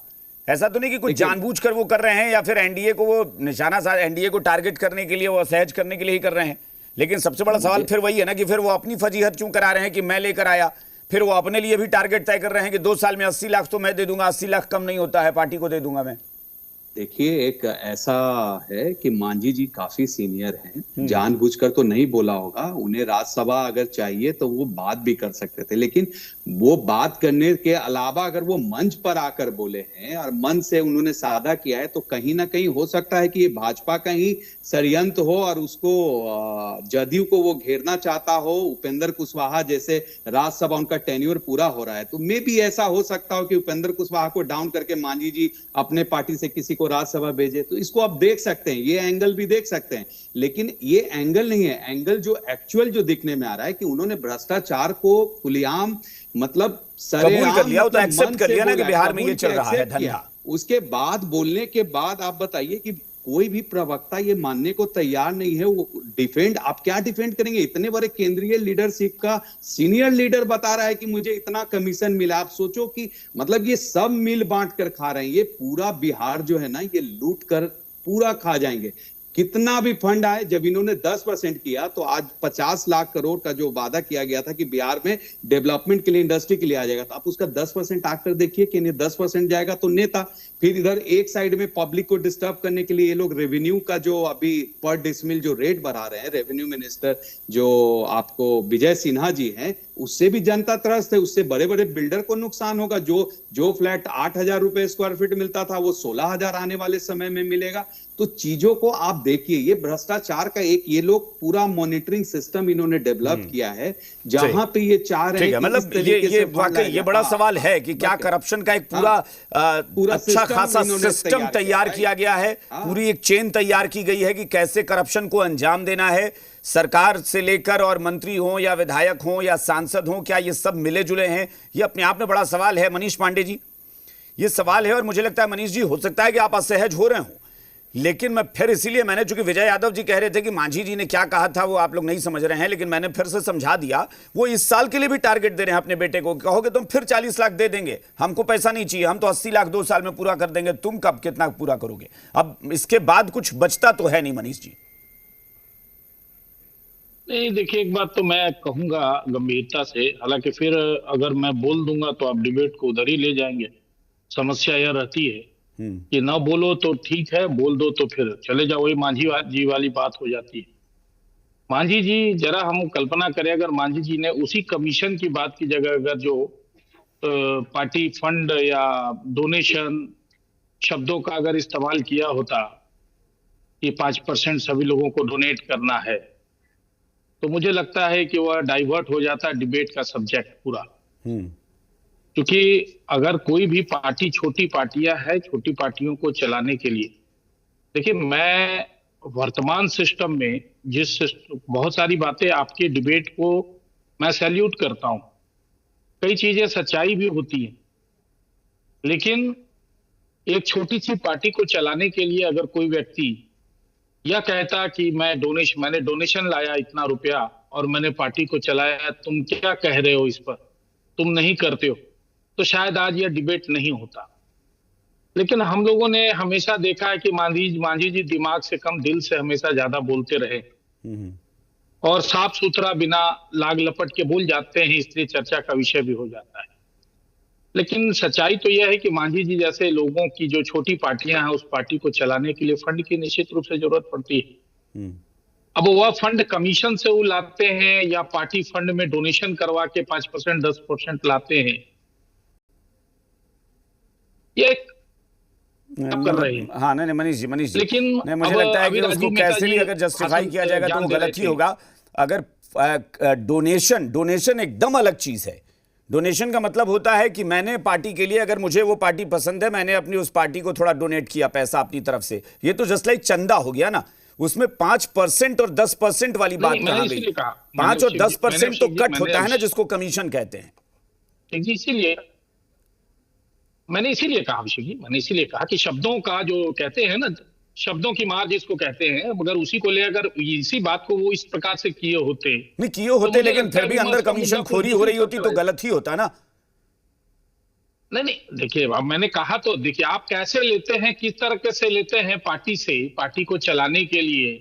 ऐसा तो नहीं कि कुछ जानबूझकर वो कर रहे हैं, या फिर एनडीए को वो निशाना एनडीए को टारगेट करने के लिए, वो असहज करने के लिए ही कर रहे हैं? लेकिन सबसे बड़ा सवाल फिर वही है ना कि फिर वो अपनी फजीहत क्यों करा रहे हैं कि मैं लेकर आया, फिर वो अपने लिए भी टारगेट तय कर रहे हैं कि 2 साल में 80 लाख तो मैं दे दूंगा, 80 लाख कम नहीं होता है, पार्टी को दे दूंगा मैं। देखिए, एक ऐसा है कि मांझी जी काफी सीनियर हैं, जानबूझकर तो नहीं बोला होगा। उन्हें राज्यसभा अगर चाहिए तो वो बात भी कर सकते थे, लेकिन वो बात करने के अलावा अगर वो मंच पर आकर बोले हैं और मन से उन्होंने साझा किया है, तो कहीं ना कहीं हो सकता है कि ये भाजपा का ही षड्यंत्र हो और उसको जदयू को वो घेरना चाहता हो। उपेंद्र कुशवाहा जैसे राज्यसभा उनका टेन्योर पूरा हो रहा है, तो मे भी ऐसा हो सकता हो कि उपेंद्र कुशवाहा को डाउन करके मांझी जी अपने पार्टी से किसी को राज्यसभा भेजे। तो इसको आप देख सकते हैं, ये एंगल भी देख सकते हैं, लेकिन ये एंगल नहीं है। एंगल जो एक्चुअल जो दिखने में आ रहा है कि उन्होंने भ्रष्टाचार को खुलेआम, मतलब कबूल कर लिया, तो एक्सेप्ट कर लिया ना कि बिहार में ये चल रहा है धंधा। उसके बाद बोलने के बाद आप बताइए कि कोई भी प्रवक्ता ये मानने को तैयार नहीं है। वो डिफेंड, आप क्या डिफेंड करेंगे? इतने बड़े केंद्रीय लीडरशिप का सीनियर लीडर बता रहा है कि मुझे इतना कमीशन मिला। आप सोचो कि मतलब ये सब मिल बांट कर खा रहे हैं, ये पूरा बिहार जो है ना, ये लूट कर पूरा खा जाएंगे। कितना भी फंड आए, जब इन्होंने 10% किया तो आज 50 लाख करोड़ का जो वादा किया गया था कि बिहार में डेवलपमेंट के लिए, इंडस्ट्री के लिए आ जाएगा, तो आप उसका 10% आकर देखिए कि इन्हें 10% जाएगा तो नेता। फिर इधर एक साइड में पब्लिक को डिस्टर्ब करने के लिए ये लोग रेवेन्यू का जो अभी पर डिसमिल जो रेट बढ़ा रहे हैं, रेवेन्यू मिनिस्टर जो आपको विजय सिन्हा जी हैं, उससे भी जनता त्रस्त है, उससे बड़े बड़े बिल्डर को नुकसान होगा। जो फ्लैट 8,000 रुपए स्क्वायर फीट मिलता था वो 16,000 आने वाले समय में मिलेगा। तो चीजों को आप देखिए, ये भ्रष्टाचार का एक ये लोग पूरा मॉनिटरिंग सिस्टम इन्होंने डेवलप किया है, जहां पे ये चाह रहे हैं। मतलब ये वाकई ये बड़ा सवाल है कि क्या करप्शन का एक पूरा अच्छा खासा सिस्टम तैयार किया गया है, पूरी एक चेन तैयार की गई है कि कैसे करप्शन को अंजाम देना है। सरकार से लेकर और मंत्री हो या विधायक हो या सांसद हो, क्या ये सब मिले जुले हैं? ये अपने आप में बड़ा सवाल है। मनीष पांडे जी, ये सवाल है, और मुझे लगता है मनीष जी, हो सकता है कि आप असहज हो रहे हो, लेकिन मैं फिर इसीलिए मैंने, चूंकि विजय यादव जी कह रहे थे कि मांझी जी ने क्या कहा था वो आप लोग नहीं समझ रहे हैं, लेकिन मैंने फिर से समझा दिया। वो इस साल के लिए भी टारगेट दे रहे हैं अपने बेटे को, कहोगे तुम फिर 40 लाख दे देंगे, हमको पैसा नहीं चाहिए, हम तो 80 लाख 2 साल में पूरा कर देंगे, तुम कब कितना पूरा करोगे? अब इसके बाद कुछ बचता तो है नहीं मनीष जी। नहीं देखिए, एक बात तो मैं कहूंगा गंभीरता से, हालांकि फिर अगर मैं बोल दूंगा तो आप डिबेट को उधर ही ले जाएंगे। समस्या यह रहती है कि ना बोलो तो ठीक है, बोल दो तो फिर चले जाओ, वही मांझी जी वाली बात हो जाती है। मांझी जी, जरा हम कल्पना करें, अगर मांझी जी ने उसी कमीशन की बात की जगह अगर जो पार्टी फंड या डोनेशन शब्दों का अगर इस्तेमाल किया होता कि 5% सभी लोगों को डोनेट करना है, तो मुझे लगता है कि वह डाइवर्ट हो जाता डिबेट का सब्जेक्ट पूरा। क्योंकि अगर कोई भी पार्टी, छोटी पार्टियां हैं, छोटी पार्टियों को चलाने के लिए, देखिए मैं वर्तमान सिस्टम में बहुत सारी बातें आपके डिबेट को मैं सैल्यूट करता हूं, कई चीजें सच्चाई भी होती हैं, लेकिन एक छोटी सी पार्टी को चलाने के लिए अगर कोई व्यक्ति यह कहता कि मैंने डोनेशन लाया इतना रुपया और मैंने पार्टी को चलाया, तुम क्या कह रहे हो इस पर, तुम नहीं करते हो, तो शायद आज यह डिबेट नहीं होता। लेकिन हम लोगों ने हमेशा देखा है कि मांझी जी दिमाग से कम दिल से हमेशा ज्यादा बोलते रहे और साफ सुथरा बिना लाग लपट के बोल जाते हैं, इसलिए चर्चा का विषय भी हो जाता है। लेकिन सच्चाई तो यह है कि मांझी जी जैसे लोगों की जो छोटी पार्टियां हैं, उस पार्टी को चलाने के लिए फंड की निश्चित रूप से जरूरत पड़ती है। अब वह फंड कमीशन से वो लाते हैं या पार्टी फंड में डोनेशन करवा के 5% 10% लाते हैं, ये कर रहे हैं। हाँ नहीं मनीष जी, लेकिन नहीं, मुझे लगता है कि उसको कैसे भी अगर जस्टिफाई किया जाएगा तो वो गलत ही होगा। अगर डोनेशन एकदम अलग चीज है। डोनेशन का मतलब होता है कि मैंने पार्टी के लिए, अगर मुझे वो पार्टी पसंद है, मैंने अपनी उस पार्टी को थोड़ा डोनेट किया पैसा अपनी तरफ से, ये तो जस्ट लाइक चंदा हो गया ना। उसमें 5% और 10% वाली बात कहाँ गई? 5 और 10% तो कट होता है ना, जिसको कमीशन कहते हैं। इसीलिए मैंने कहा अभिषेक जी, मैंने इसीलिए कहा कि शब्दों का जो कहते हैं ना, शब्दों की मार जिसको कहते हैं, मगर उसी को ले अगर इसी बात को वो इस प्रकार से किए होते, नहीं किए होते, लेकिन फिर भी अंदर कमीशन खोरी हो रही होती तो गलत ही होता ना। नहीं देखिए, अब मैंने कहा तो देखिए, आप कैसे लेते हैं, किस तरह से लेते हैं पार्टी से, पार्टी को चलाने के लिए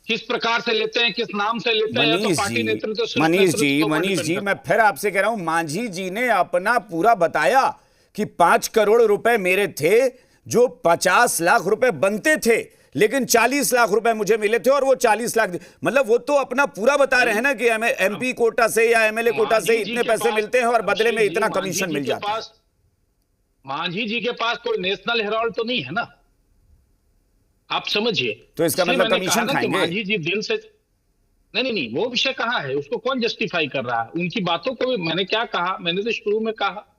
किस प्रकार से लेते हैं, किस नाम से लेते हैं, तो पार्टी नेतृत्व। मनीष जी, मैं फिर आपसे कह रहा हूं, मांझी जी ने अपना पूरा बताया कि 5 करोड़ रुपए मेरे थे जो 50 लाख रुपए बनते थे, लेकिन 40 लाख रुपए मुझे मिले थे और वो 40 लाख, मतलब वो तो अपना पूरा बता रहे हैं ना कि एमपी कोटा से या एमएलए कोटा से इतने पैसे मिलते हैं और बदले में इतना कमीशन मिल जाता है। मांझी जी के पास कोई नेशनल हेराल्ड तो नहीं है ना, आप समझिए। तो इसका मतलब कमीशन खाएंगे। मांझी जी दिल से नहीं, वो विषय कहाँ है, उसको कौन जस्टिफाई कर रहा है? उनकी बातों को मैंने क्या कहा, मैंने तो शुरू में कहा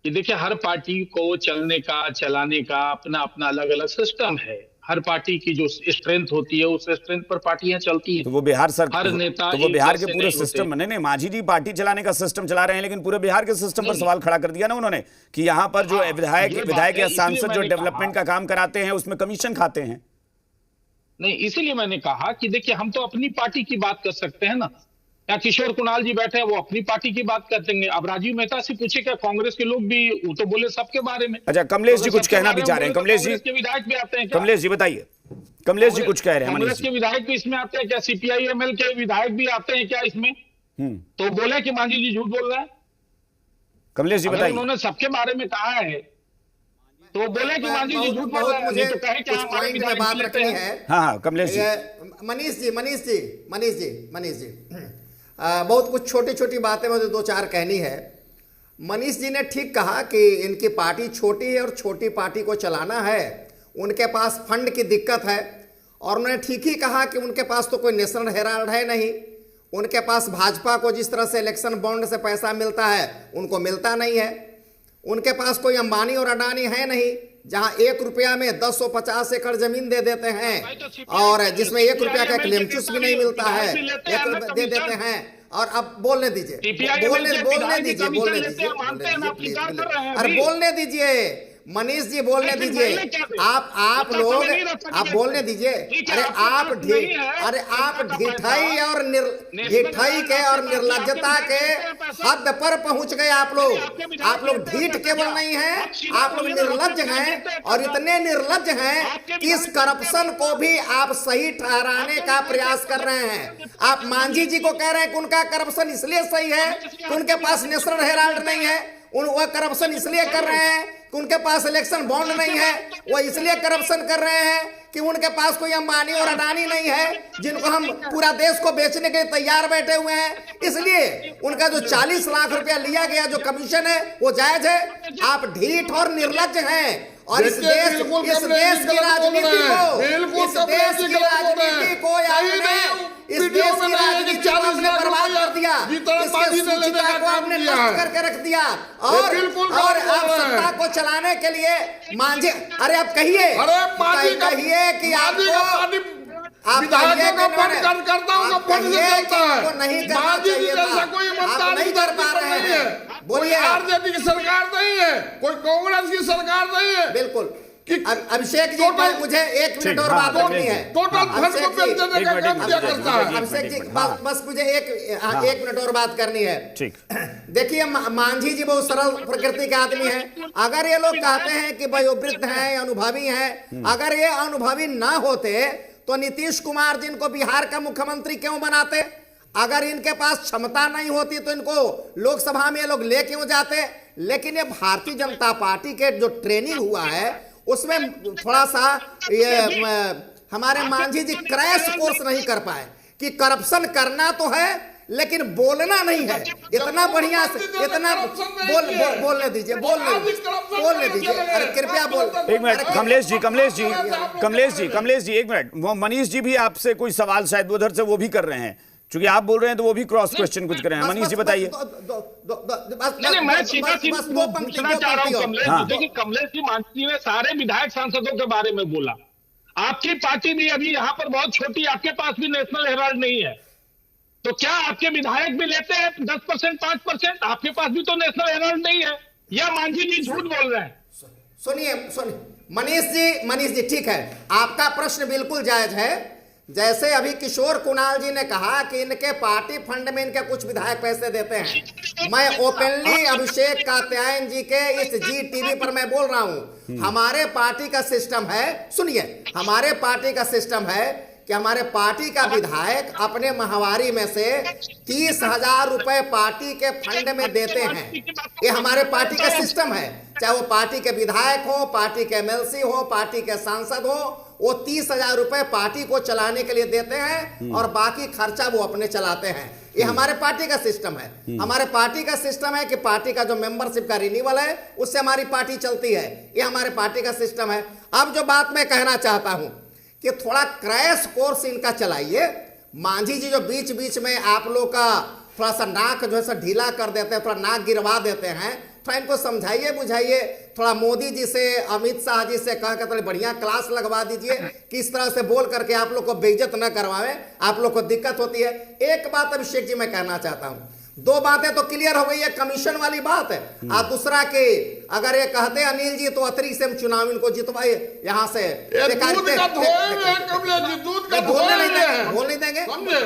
कि देखिए, हर पार्टी को चलाने का अपना अपना अलग अलग सिस्टम है। हर पार्टी की जो स्ट्रेंथ होती है, उस स्ट्रेंथ पर पार्टियां चलती हैं। तो वो बिहार सर, हर नेता, तो वो बिहार के पूरे सिस्टम, नहीं मांझी जी पार्टी चलाने का सिस्टम चला रहे हैं, लेकिन पूरे बिहार के सिस्टम पर सवाल खड़ा कर दिया ना उन्होंने कि यहाँ पर जो विधायक या सांसद जो डेवलपमेंट का काम कराते हैं उसमें कमीशन खाते हैं। नहीं, इसीलिए मैंने कहा कि देखिए, हम तो अपनी पार्टी की बात कर सकते हैं ना, या किशोर कुणाल जी बैठे हैं, वो अपनी पार्टी की बात करते हैं। अब राजीव मेहता से पूछे, क्या कांग्रेस के लोग भी, वो तो बोले सबके बारे में। अच्छा, कमलेश जी कुछ कहना भी चाह रहे हैं। कमलेश जी के विधायक भी आते हैं, कमलेश जी बताइए, कमलेश जी कुछ कह रहे हैं। कांग्रेस के विधायक भी इसमें आते हैं क्या? CPI-ML के विधायक भी आते हैं क्या इसमें? तो बोले कि मांझी जी झूठ बोल रहे हैं। कमलेश जी बताइए। उन्होंने सबके बारे में कहा है तो बोले कि मांझी जी झूठ बोल रहे हैं, नहीं तो कहे कि हमारे विधायक बात रखनी है। हाँ कमलेश जी। मनीष जी बहुत कुछ छोटी छोटी बातें मुझे 2-4 कहनी है। मनीष जी ने ठीक कहा कि इनकी पार्टी छोटी है और छोटी पार्टी को चलाना है, उनके पास फंड की दिक्कत है। और उन्होंने ठीक ही कहा कि उनके पास तो कोई नेशनल हेराल्ड है नहीं, उनके पास भाजपा को जिस तरह से इलेक्शन बॉन्ड से पैसा मिलता है उनको मिलता नहीं है। उनके पास कोई अंबानी और अडानी है नहीं, जहां 1 रुपया में 10-50 एकड़ जमीन दे देते हैं और जिसमें 1 रुपया का क्लेमचूस भी नहीं मिलता है, 1 रुपया दे देते हैं। और अब बोलने दीजिए, बोलने दीजिए, अरे बोलने दीजिए। मनीष जी बोलने दीजिए। आप लोग आप बोलने दीजिए। अरे आप ढिठाई और ढिठाई के और निर्लज्जता के हद पर पहुंच गए आप लोग ढीठ केवल नहीं है, आप लोग निर्लज्ज हैं, और इतने निर्लज्ज हैं कि इस करप्शन को भी आप सही ठहराने का प्रयास कर रहे हैं। आप मांझी जी को कह रहे हैं कि उनका करप्शन इसलिए सही है कि उनके पास नेशनल हेराल्ड नहीं है, वह करप्शन इसलिए कर रहे हैं कि उनके पास इलेक्शन बॉन्ड नहीं है, वो इसलिए करप्शन कर रहे हैं कि उनके पास कोई अंबानी और अडानी नहीं है जिनको हम पूरा देश को बेचने के लिए तैयार बैठे हुए हैं, इसलिए उनका जो 40 लाख रुपया लिया गया जो कमीशन है वो जायज है। आप ढीठ और निर्लज्ज हैं, और इस देश की राजनीति को आपने बर्बाद कर दिया, इसके सूचिका को आपने नष्ट करके रख दिया, और आप सत्ता को चलाने के लिए मांझे, अरे आप कहिए कि आप नहीं कर पा रहे हैं। बोलिए, आरजेडी की सरकार नहीं है, कोई कांग्रेस की सरकार नहीं है। बिल्कुल। अभिषेक जी, मुझे 1 मिनट और बात करनी है। अभिषेक जी, बस मुझे एक मिनट और बात करनी है। देखिए, मांझी जी बहुत सरल प्रकृति के आदमी हैं। अगर ये लोग कहते हैं कि वयोवृद्ध हैं, अनुभवी हैं, अगर ये अनुभवी ना होते तो नीतीश कुमार जिनको बिहार का मुख्यमंत्री क्यों बनाते? अगर इनके पास क्षमता नहीं होती तो इनको लोकसभा में ये लोग ले क्यों जाते? लेकिन ये भारतीय जनता पार्टी के जो ट्रेनिंग हुआ है उसमें थोड़ा सा ये हमारे मांझी जी क्रैश कोर्स नहीं कर पाए कि करप्शन करना तो है लेकिन बोलना नहीं है। इतना बढ़िया से इतना बोलने दीजिए। अरे कृपया बोल। एक मिनट, कमलेश जी एक मिनट। वो मनीष जी भी आपसे कोई सवाल शायद उधर से वो भी कर रहे हैं, क्योंकि आप बोल रहे हैं तो वो भी क्रॉस क्वेश्चन कुछ कर रहे हैं। मनीष जी बताइए। मैं सीधा पूछना चाह रहा हूँ कमलेश जी। देखिए, कमलेश जी, मांझी जी ने सारे विधायक सांसदों के बारे में बोला। आपकी पार्टी भी अभी यहाँ पर बहुत छोटी, आपके पास भी नेशनल हेराल्ड नहीं है, तो क्या आपके विधायक भी लेते हैं 10%, 5%? आपके पास भी तो नेशनल हेराल्ड नहीं है, या मांझी जी झूठ बोल रहे हैं? सुनिए मनीष जी, ठीक है, आपका प्रश्न बिल्कुल जायज है। जैसे अभी किशोर कुणाल जी ने कहा कि इनके पार्टी फंड में इनके कुछ विधायक पैसे देते हैं, मैं ओपनली अभिषेक कात्यायन जी के इस जी टीवी पर मैं बोल रहा हूं, हमारे पार्टी का सिस्टम है, सुनिए, हमारे पार्टी का सिस्टम है कि हमारे पार्टी का विधायक अपने माहवारी में से 30,000 रुपए पार्टी के फंड में देते हैं। ये हमारे पार्टी का सिस्टम है, चाहे वो पार्टी के विधायक हो, पार्टी के एमएलसी हो, पार्टी के सांसद हो, वो 30,000 रुपए पार्टी को चलाने के लिए देते हैं और बाकी खर्चा वो अपने चलाते हैं। ये हमारे पार्टी का सिस्टम है। हमारे पार्टी का सिस्टम है कि पार्टी का जो मेंबरशिप का रिन्यूअल है उससे हमारी पार्टी चलती है। ये हमारे पार्टी का सिस्टम है। अब जो बात मैं कहना चाहता हूं कि थोड़ा क्रैश कोर्स इनका चलाइए। मांझी जी जो बीच बीच में आप लोग का थोड़ा सा नाक जो है ढीला कर देते हैं, थोड़ा नाक गिरवा देते हैं, थोड़ा इनको समझाइए बुझाइए। थोड़ा मोदी जी से, अमित शाह जी से कह के थोड़ी बढ़िया क्लास लगवा दीजिए कि इस तरह से बोल करके आप लोग को बेइज्जत न करवाएं, आप लोग को दिक्कत होती है। एक बात अभिषेक जी मैं कहना चाहता हूं, 2 बातें तो क्लियर हो गई है, कमीशन वाली बात है, और दूसरा कि अगर ये कहते अनिल जी तो अतरी से हम चुनाव इनको जितवाए यहाँ से,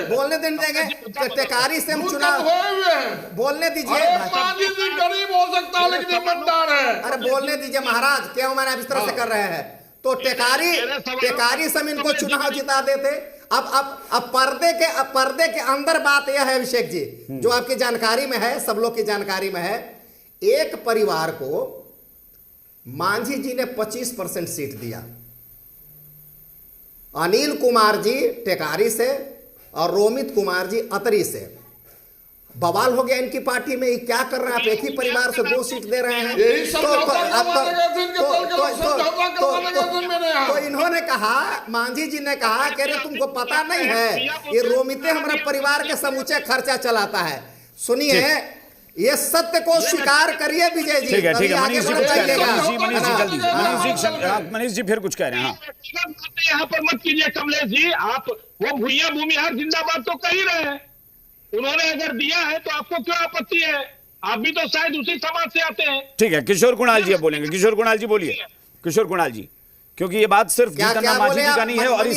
बोलने देंगे टेकारी से हम चुनाव, बोलने दीजिए, गरीब हो सकता है लेकिन ईमानदार है। अरे बोलने दीजिए महाराज, क्यों मैंने इस तरह से कर रहे हैं? तो टेकारी से हम इनको चुनाव जिता देते। अब पर्दे के अंदर बात यह है अभिषेक जी, जो आपकी जानकारी में है, सब लोग की जानकारी में है, एक परिवार को मांझी जी ने 25% सीट दिया। अनिल कुमार जी टेकारी से और रोमित कुमार जी अतरी से। बवाल हो गया इनकी पार्टी में, क्या कर रहे हैं आप? एक ही परिवार से 2 सीट दे रहे हैं। तो इन्होंने कहा, मांझी जी ने कहा कि अरे तुमको पता नहीं है, ये रोमिते हमारे परिवार के समूचे खर्चा चलाता है। सुनिए, ये सत्य को स्वीकार करिए विजय जी। ठीक है मनीष जी फिर कुछ कह रहे हैं। यहाँ पर मत कीजिए कमलेश जी, आप वो भूया भूमिहार जिंदाबाद तो कह ही रहे हैं। उन्होंने अगर दिया है तो आपको क्यों आपत्ति है? आप भी तो शायद उसी समाज से आते हैं। ठीक है, किशोर कुणाल जी अब बोलेंगे। किशोर कुणाल जी बोलिए, किशोर कुणाल जी, क्योंकि ये बात सिर्फ जीतन राम मांझी जी का नहीं है, और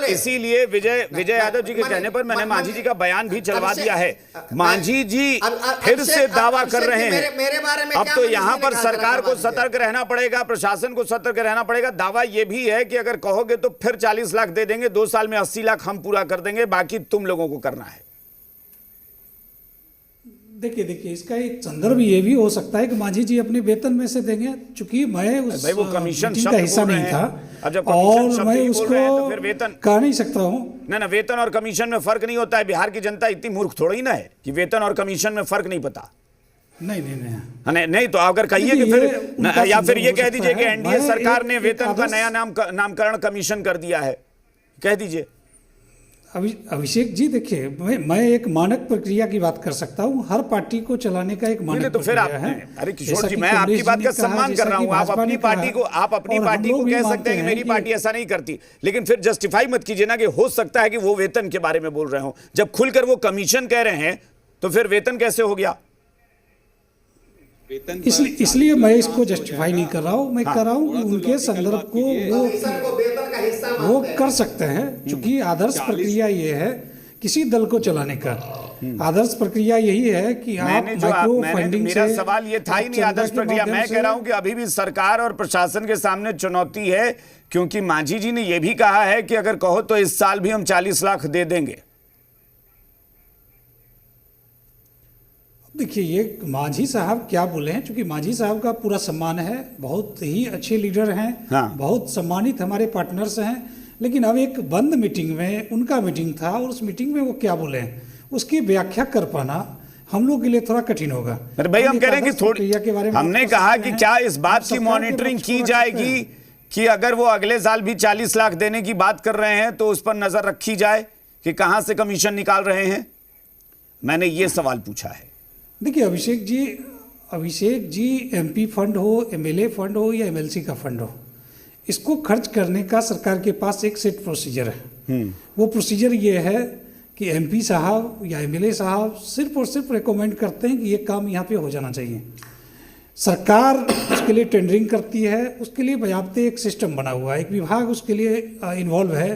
इसीलिए विजय यादव जी के कहने पर मैंने मांझी जी का बयान भी चलवा दिया है। मांझी जी फिर से दावा कर रहे हैं। मेरे बारे में अब तो यहाँ पर सरकार को सतर्क रहना पड़ेगा, प्रशासन को सतर्क रहना पड़ेगा। दावा ये भी है कि अगर कहोगे तो फिर 40 लाख दे देंगे, 2 साल में 80 लाख हम पूरा कर देंगे, बाकी तुम लोगों को करना है। देखिए इसका एक संदर्भ ये भी हो सकता है कि मांझी जी अपने वेतन में से देंगे, चूंकि मैं उस भाई वो कमीशन मीटिंग शब्द का हिस्सा बोल रहे नहीं हैं। था अब जब कमीशन और शब्द मैं ही बोल रहे हैं तो फिर उसको वेतन कह नहीं सकता हूँ। ना वेतन और कमीशन में फर्क नहीं होता है। बिहार की जनता इतनी मूर्ख थोड़ी ही ना है कि वेतन और कमीशन में फर्क नहीं पता। नहीं तो अगर कहिए कि फिर या फिर ये कह दीजिए कि एनडीए सरकार ने वेतन का नया नामकरण कमीशन कर दिया है, कह दीजिए। अभिषेक जी देखिए, मैं एक मानक प्रक्रिया की बात कर सकता हूं। हर पार्टी को चलाने का एक मानक तो फिर आप है। अरे किशोर जी, मैं आपकी बात का सम्मान कर रहा हूं। आप अपनी पार्टी को कह सकते हैं कि मेरी पार्टी ऐसा नहीं करती, लेकिन फिर जस्टिफाई मत कीजिए ना कि हो सकता है कि वो वेतन के बारे में बोल रहे हो। जब खुलकर वो कमीशन कह रहे हैं तो फिर वेतन कैसे हो गया? इसलिए मैं इसको जस्टिफाई नहीं कर रहा हूँ। मैं कर रहा हूँ कि उनके संदर्भ को वो कर सकते हैं, क्योंकि आदर्श प्रक्रिया ये है किसी दल को चलाने का। आदर्श प्रक्रिया यही है कि आप माइक्रो फंडिंग से। मेरा सवाल ये था ही नहीं आदर्श प्रक्रिया। मैं कह रहा हूं कि अभी भी सरकार और प्रशासन के सामने चुनौती है, क्योंकि मांझी जी ने यह भी कहा है कि अगर कहो तो इस साल भी हम 40 लाख दे देंगे। देखिए ये मांझी साहब क्या बोले हैं, क्योंकि मांझी साहब का पूरा सम्मान है, बहुत ही अच्छे लीडर हैं। हाँ। बहुत सम्मानित हमारे पार्टनर्स हैं। लेकिन अब एक बंद मीटिंग में उनका मीटिंग था और उस मीटिंग में वो क्या बोले हैं उसकी व्याख्या कर पाना हम लोग के लिए थोड़ा कठिन होगा। अरे भाई हम कह रहे हैं कि थोड़ी के बारे में हमने कहा कि क्या इस बात की मॉनिटरिंग की जाएगी कि अगर वो अगले साल भी 40 लाख देने की बात कर रहे हैं तो उस पर नजर रखी जाए कि कहां से कमीशन निकाल रहे हैं। मैंने ये सवाल पूछा है। देखिए अभिषेक जी एमपी फंड हो, एमएलए फंड हो या एमएलसी का फंड हो, इसको खर्च करने का सरकार के पास एक सेट प्रोसीजर है। वो प्रोसीजर ये है कि एमपी साहब या एमएलए साहब सिर्फ और सिर्फ रिकमेंड करते हैं कि ये काम यहाँ पे हो जाना चाहिए। सरकार उसके लिए टेंडरिंग करती है, उसके लिए बजाबते एक सिस्टम बना हुआ है, एक विभाग उसके लिए इन्वॉल्व है।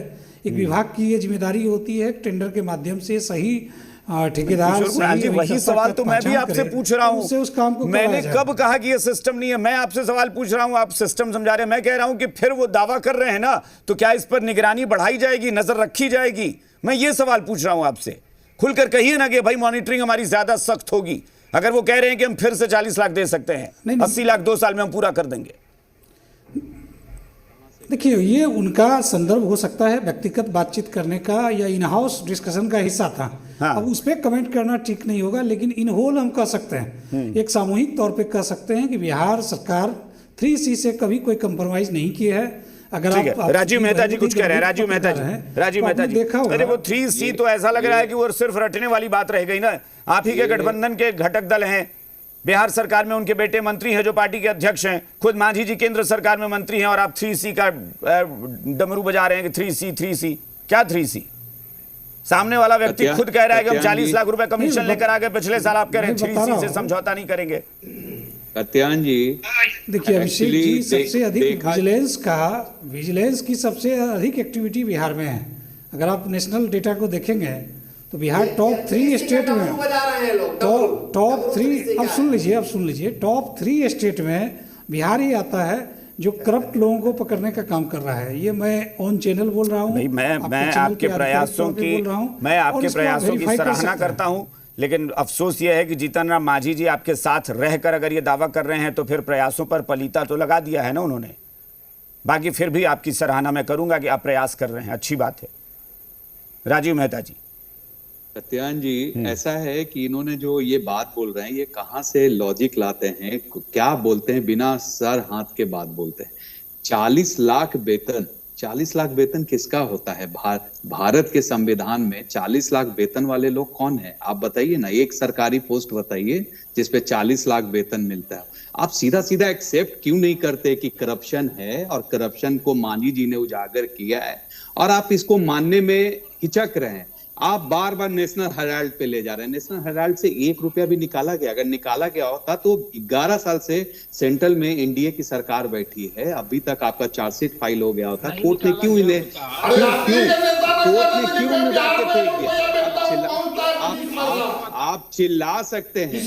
एक विभाग की ये जिम्मेदारी होती है टेंडर के माध्यम से सही ठेकेदार। वही सवाल तो मैं भी आपसे पूछ रहा हूं। उस काम को मैंने कब कहा कि ये सिस्टम नहीं है? मैं आपसे सवाल पूछ रहा हूं, आप सिस्टम समझा रहे हैं। मैं कह रहा हूं कि फिर वो दावा कर रहे हैं ना, तो क्या इस पर निगरानी बढ़ाई जाएगी, नजर रखी जाएगी? मैं ये सवाल पूछ रहा हूं आपसे। खुलकर कहिए ना कि भाई मॉनिटरिंग हमारी ज्यादा सख्त होगी। अगर वो कह रहे हैं कि हम फिर से 40 लाख दे सकते हैं, 80 लाख 2 साल में हम पूरा कर देंगे। देखिए ये उनका संदर्भ हो सकता है व्यक्तिगत बातचीत करने का या इन हाउस डिस्कशन का हिस्सा था। हाँ। अब उस पर कमेंट करना ठीक नहीं होगा, लेकिन इन होल हम कह सकते हैं, एक सामूहिक तौर पे कह सकते हैं कि बिहार सरकार 3C से कभी कोई कंप्रोमाइज नहीं किया है। अगर आप राजीव मेहता जी कुछ कह रहे हैं, राजीव मेहता जी देखा होगा। अरे वो 3C तो ऐसा लग रहा है कि वो सिर्फ रटने वाली बात रह गई ना। आप ही के गठबंधन के घटक दल हैं, बिहार सरकार में उनके बेटे मंत्री हैं जो पार्टी के अध्यक्ष हैं, खुद मांझी जी केंद्र सरकार में मंत्री हैं, और आप 3C का डमरू बजा रहे हैं कि 3C क्या 3C? सामने वाला व्यक्ति खुद कह रहा है कि हम 40 लाख रुपए कमीशन लेकर आ गए पिछले साल, आप कह रहे हैं 3C से समझौता नहीं करेंगे। कत्यान जी देखिए अभिषेक जी, सबसे अधिक विजिलेंस की सबसे अधिक एक्टिविटी बिहार में है। अगर आप नेशनल डेटा को देखेंगे तो बिहार टॉप 3 स्टेट में, टॉप 3, अब सुन लीजिए टॉप 3 स्टेट में बिहार ही आता है जो करप्ट लोगों को पकड़ने का काम कर रहा है। ये मैं ऑन चैनल बोल रहा हूँ। मैं आपके प्रयासों की सराहना करता हूँ, लेकिन अफसोस ये है कि जीतन राम मांझी जी आपके साथ रहकर अगर ये दावा कर रहे हैं तो फिर प्रयासों पर पलीता तो लगा दिया है ना उन्होंने। बाकी फिर भी आपकी सराहना मैं करूंगा कि आप प्रयास कर रहे हैं, अच्छी बात है। राजीव मेहता जी। सत्यान जी, ऐसा है कि इन्होंने जो ये बात बोल रहे हैं, ये कहाँ से लॉजिक लाते हैं, क्या बोलते हैं, बिना सर हाथ के बात बोलते हैं। 40 लाख वेतन किसका होता है? भारत के संविधान में 40 लाख वेतन वाले लोग कौन है? आप बताइए ना, एक सरकारी पोस्ट बताइए जिसपे 40 लाख वेतन मिलता है। आप सीधा सीधा एक्सेप्ट क्यों नहीं करते कि करप्शन है, और करप्शन को मांझी जी ने उजागर किया है, और आप इसको मानने में हिचक रहे हैं? आप बार बार नेशनल हेराल्ड पे ले जा रहे हैं। नेशनल हेराल्ड से 1 रुपया भी निकाला गया? अगर निकाला गया होता तो 11 साल से सेंट्रल में एनडीए की सरकार बैठी है, अभी तक आपका चार्जशीट फाइल हो गया होता। कोर्ट ने क्यों इन्हें कोर्ट ने क्यों मुदा के फेंक दिया? आप चिल्ला सकते हैं,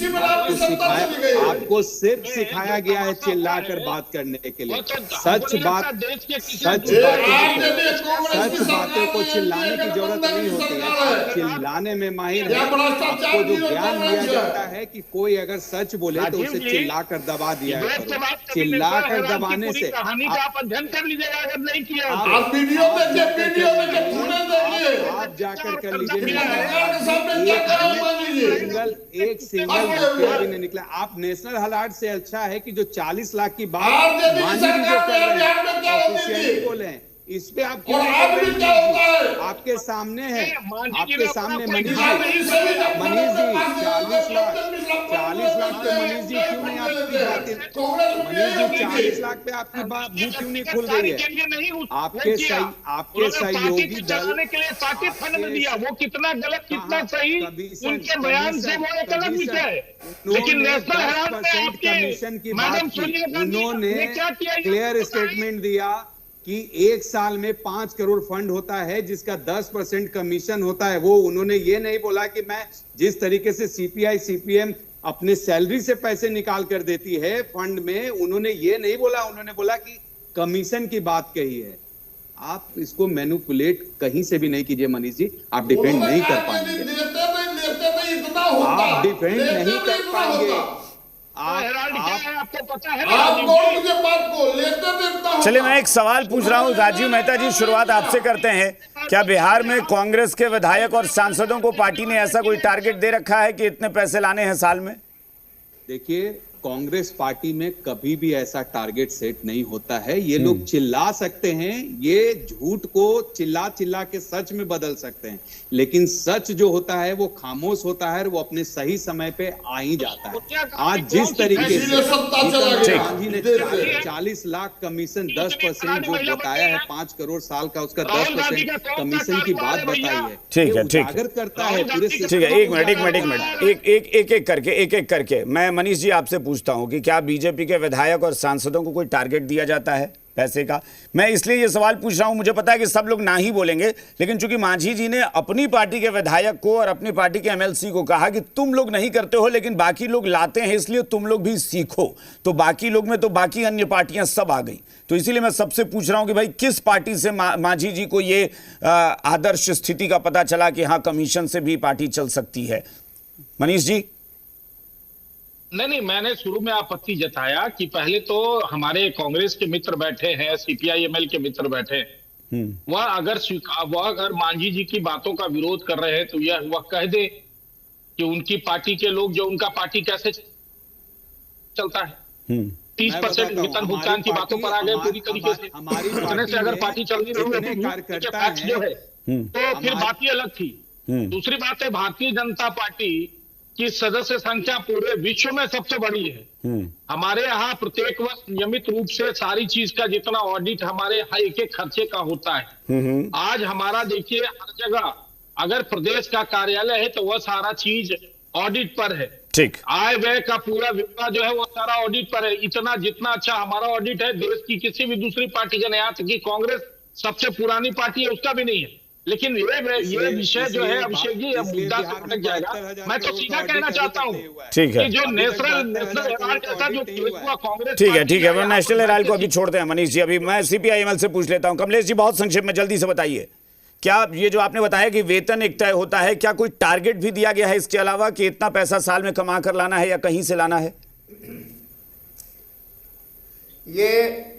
आपको सिर्फ सिखाया गया है चिल्लाकर बात करने के लिए। सच बातों को चिल्लाने की जरूरत नहीं होती है, चिल्लाने में माहिर है। आपको जो ज्ञान दिया जाता है कि कोई अगर सच बोले तो उसे चिल्लाकर दबा दिया करो। चिल्लाकर दबाने से आप अध्ययन कर लीजिएगा अगर नहीं किया। आप जाकर कर लीजिए। एक सिंगल रुपया भी नहीं निकला। आप नेशनल हेराल्ड से अच्छा है कि जो 40 लाख की बात मांझी जी जो कर रहे हैं ऑफिशियली बोले, इस पे आप क्यों आपके सामने है, आपके सामने मनीष जी 40 लाख पे मनीष जी क्यों नहीं आपकी बातें, मनीष जी 40 लाख पे आपकी बात मुंह क्यों नहीं खुल रही है? आपके सहयोगी दल के लिए पार्टी फंड दिया, वो कितना गलत कितना सही उनके बयान से वो एक अलग विषय है। लेकिन नेशनल हेराल्ड में कमीशन की बात मैडम की, सोनिया गांधी उन्होंने ने क्या किया? क्लियर स्टेटमेंट दिया कि 1 साल में 5 करोड़ फंड होता है जिसका 10% कमीशन होता है। वो उन्होंने ये नहीं बोला कि मैं जिस तरीके से सीपीआई सीपीएम अपने सैलरी से पैसे निकाल कर देती है फंड में, उन्होंने ये नहीं बोला। उन्होंने बोला कि कमीशन की बात कही है। आप इसको मैनिपुलेट कहीं से भी नहीं कीजिए मनीष जी, आप डिपेंड नहीं कर पाएंगे, आप डिपेंड नहीं कर पाएंगे। आपको पता है? चलिए मैं एक सवाल पूछ रहा हूं राजीव मेहता जी, शुरुआत आपसे करते हैं। क्या बिहार में कांग्रेस के विधायक और सांसदों को पार्टी ने ऐसा कोई टारगेट दे रखा है कि इतने पैसे लाने हैं साल में? देखिए, कांग्रेस पार्टी में कभी भी ऐसा टारगेट सेट नहीं होता है। ये लोग चिल्ला सकते हैं, ये झूठ को चिल्ला चिल्ला के सच में बदल सकते हैं, लेकिन सच जो होता है वो खामोश होता है, वो अपने सही समय पे आ ही जाता है। आज जिस तरीके से गांधी ने 40 लाख कमीशन 10% जो बताया है, 5 करोड़ साल का उसका 10% कमीशन की बात बताई है, ठीक है, ठीक अगर करता है पूरे। ठीक है, एक मिनट एक एक करके मैं मनीष जी आपसे पूछता हूं कि क्या बीजेपी के विधायक और सांसदों को कोई टारगेट दिया जाता है पैसे का? मैं इसलिए ये सवाल पूछ रहा हूं, मुझे पता है कि सब लोग ना ही बोलेंगे, लेकिन चूंकि मांझी जी ने अपनी पार्टी के विधायक को और अपनी पार्टी के एमएलसी को कहा कि तुम लोग नहीं करते हो लेकिन बाकी लोग लाते हैं, इसलिए तुम लोग भी सीखो, तो बाकी लोग में तो बाकी अन्य पार्टियां सब आ गई। तो इसीलिए मैं सबसे पूछ रहा हूं कि भाई किस पार्टी से मांझी जी को ये आदर्श स्थिति का पता चला कि हाँ कमीशन से भी पार्टी चल सकती है? मनीष जी। नहीं, मैंने शुरू में आपत्ति जताया कि पहले तो हमारे कांग्रेस के मित्र बैठे हैं, सीपीआईएमएल के मित्र बैठे हैं, वह अगर मांझी जी की बातों का विरोध कर रहे हैं तो वह कह दे कि उनकी पार्टी के लोग जो उनका पार्टी कैसे चलता है। 30% वेतन भुगतान की बातों पर आ गए पूरी तरीके से। इतने से अगर पार्टी चल रही जो है तो फिर बात ही अलग थी। दूसरी बात है, भारतीय जनता पार्टी की सदस्य संख्या पूरे विश्व में सबसे बड़ी है। हमारे यहाँ प्रत्येक वर्ष नियमित रूप से सारी चीज का जितना ऑडिट हमारे एक एक खर्चे का होता है। आज हमारा देखिए हर जगह अगर प्रदेश का कार्यालय है तो वह सारा चीज ऑडिट पर है। ठीक, आय व्यय का पूरा विवरण जो है वो सारा ऑडिट पर है। इतना जितना अच्छा हमारा ऑडिट है देश की किसी भी दूसरी पार्टी का नहीं। यहाँ तक कि कांग्रेस सबसे पुरानी पार्टी है उसका भी नहीं है। लेकिन ये विषय जो है अभिषेक जी मुद्दा से भटक जाएगा। मैं तो सीधा कहना चाहता हूँ ठीक है, कि जो नेशनल हेराल्ड जैसा जो कांग्रेस, ठीक है, वो नेशनल हेराल्ड को अभी छोड़ते हैं मनीष जी। अभी मैं सीपीआईएमएल से पूछ लेता हूँ। कमलेश जी बहुत संक्षेप में जल्दी से बताइए, क्या ये जो आपने बताया कि वेतन एक तय होता है, क्या कोई टारगेट भी दिया गया है इसके अलावा कि इतना पैसा साल में कमा कर लाना है या कहीं से लाना है? ये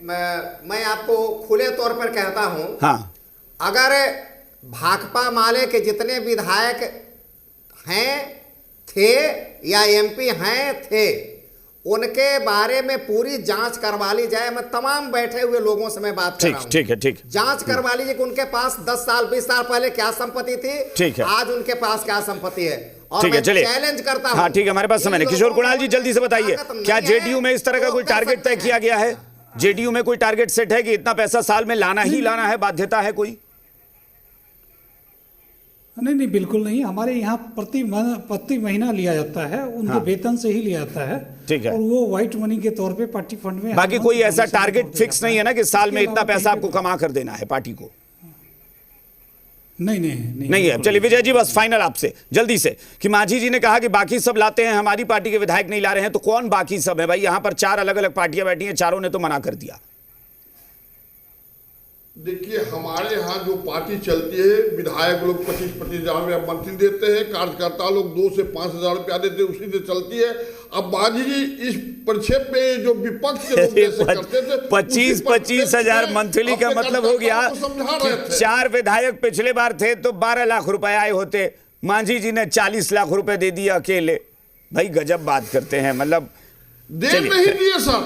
मैं आपको खुले तौर पर कहता हूं, हाँ, अगर भाकपा माले के जितने विधायक हैं थे या एमपी हैं थे, उनके बारे में पूरी जांच करवा ली जाए। मैं तमाम बैठे हुए लोगों से मैं बात कर रहा हूं। ठीक है, ठीक, जांच करवा लीजिए कि उनके पास 10 साल 20 साल पहले क्या संपत्ति थी, ठीक है, आज उनके पास क्या संपत्ति है। और ठीक है, चलिए चैलेंज करता हूं। हाँ ठीक है, हमारे पास समय नहीं। किशोर कुणाल जी जल्दी से बताइए, क्या जेडीयू में इस तरह का कोई टारगेट तय किया गया है? जेडीयू में कोई टारगेट सेट है कि इतना पैसा साल में लाना ही लाना है, बाध्यता है कोई? नहीं, बिल्कुल नहीं। हमारे यहाँ प्रति महीना लिया जाता है, उनके वेतन से ही लिया जाता है। ठीक है। और वो व्हाइट मनी के तौर पे पार्टी फंड में। बाकी कोई ऐसा टारगेट फिक्स नहीं है ना कि साल में इतना पैसा आपको कमा कर देना है पार्टी को? नहीं है। चलिए विजय जी, बस फाइनल आपसे जल्दी से कि मांझी जी ने कहा कि बाकी सब लाते हैं, हमारी पार्टी के विधायक नहीं ला रहे हैं, तो कौन बाकी सब है भाई? यहां पर 4 अलग अलग पार्टियां बैठी हैं, चारों ने तो मना कर दिया। देखिए, हमारे यहाँ जो पार्टी चलती है, विधायक लोग 25-25 हजार रुपया मंथली देते हैं, कार्यकर्ता लोग 2 से 5 हजार रुपया देते हैं, उसी से चलती है। अब मांझी जी इस परिक्षेप में जो विपक्ष के लोग जैसे करते थे, 25-25 हजार मंथली का मतलब हो गया कि 4 विधायक पिछले बार थे तो 12 लाख रुपए आए होते, मांझी जी ने 40 लाख रुपए दे दिए अकेले। भाई गजब बात करते हैं, मतलब दे नहीं दिए सर,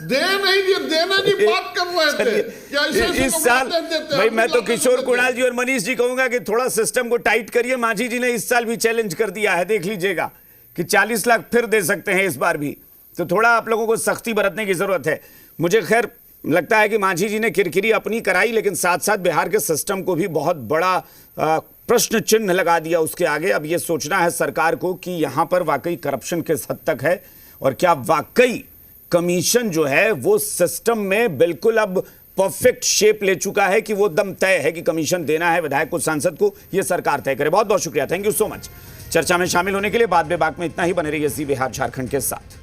दे नहीं दिए, देने की बात कर रहे थे। क्या इस साल भाई मैं तो किशोर कुणाल जी और मनीष जी कहूंगा कि थोड़ा सिस्टम को टाइट करिए। मांझी जी ने इस साल भी चैलेंज कर दिया है, देख लीजिएगा कि 40 लाख फिर दे सकते हैं इस बार भी, तो थोड़ा आप लोगों को सख्ती बरतने की जरूरत है। मुझे खैर लगता है कि मांझी जी ने किरकिरी अपनी कराई, लेकिन साथ साथ बिहार के सिस्टम को भी बहुत बड़ा प्रश्न चिन्ह लगा दिया उसके आगे। अब यह सोचना है सरकार को कि यहां पर वाकई करप्शन किस हद तक है, और क्या वाकई कमीशन जो है वो सिस्टम में बिल्कुल अब परफेक्ट शेप ले चुका है कि वो दम तय है कि कमीशन देना है विधायक को, सांसद को, ये सरकार तय करे। बहुत बहुत शुक्रिया, थैंक यू सो मच चर्चा में शामिल होने के लिए। बात बेबाक में इतना ही, बने रहिए जी बिहार झारखंड के साथ।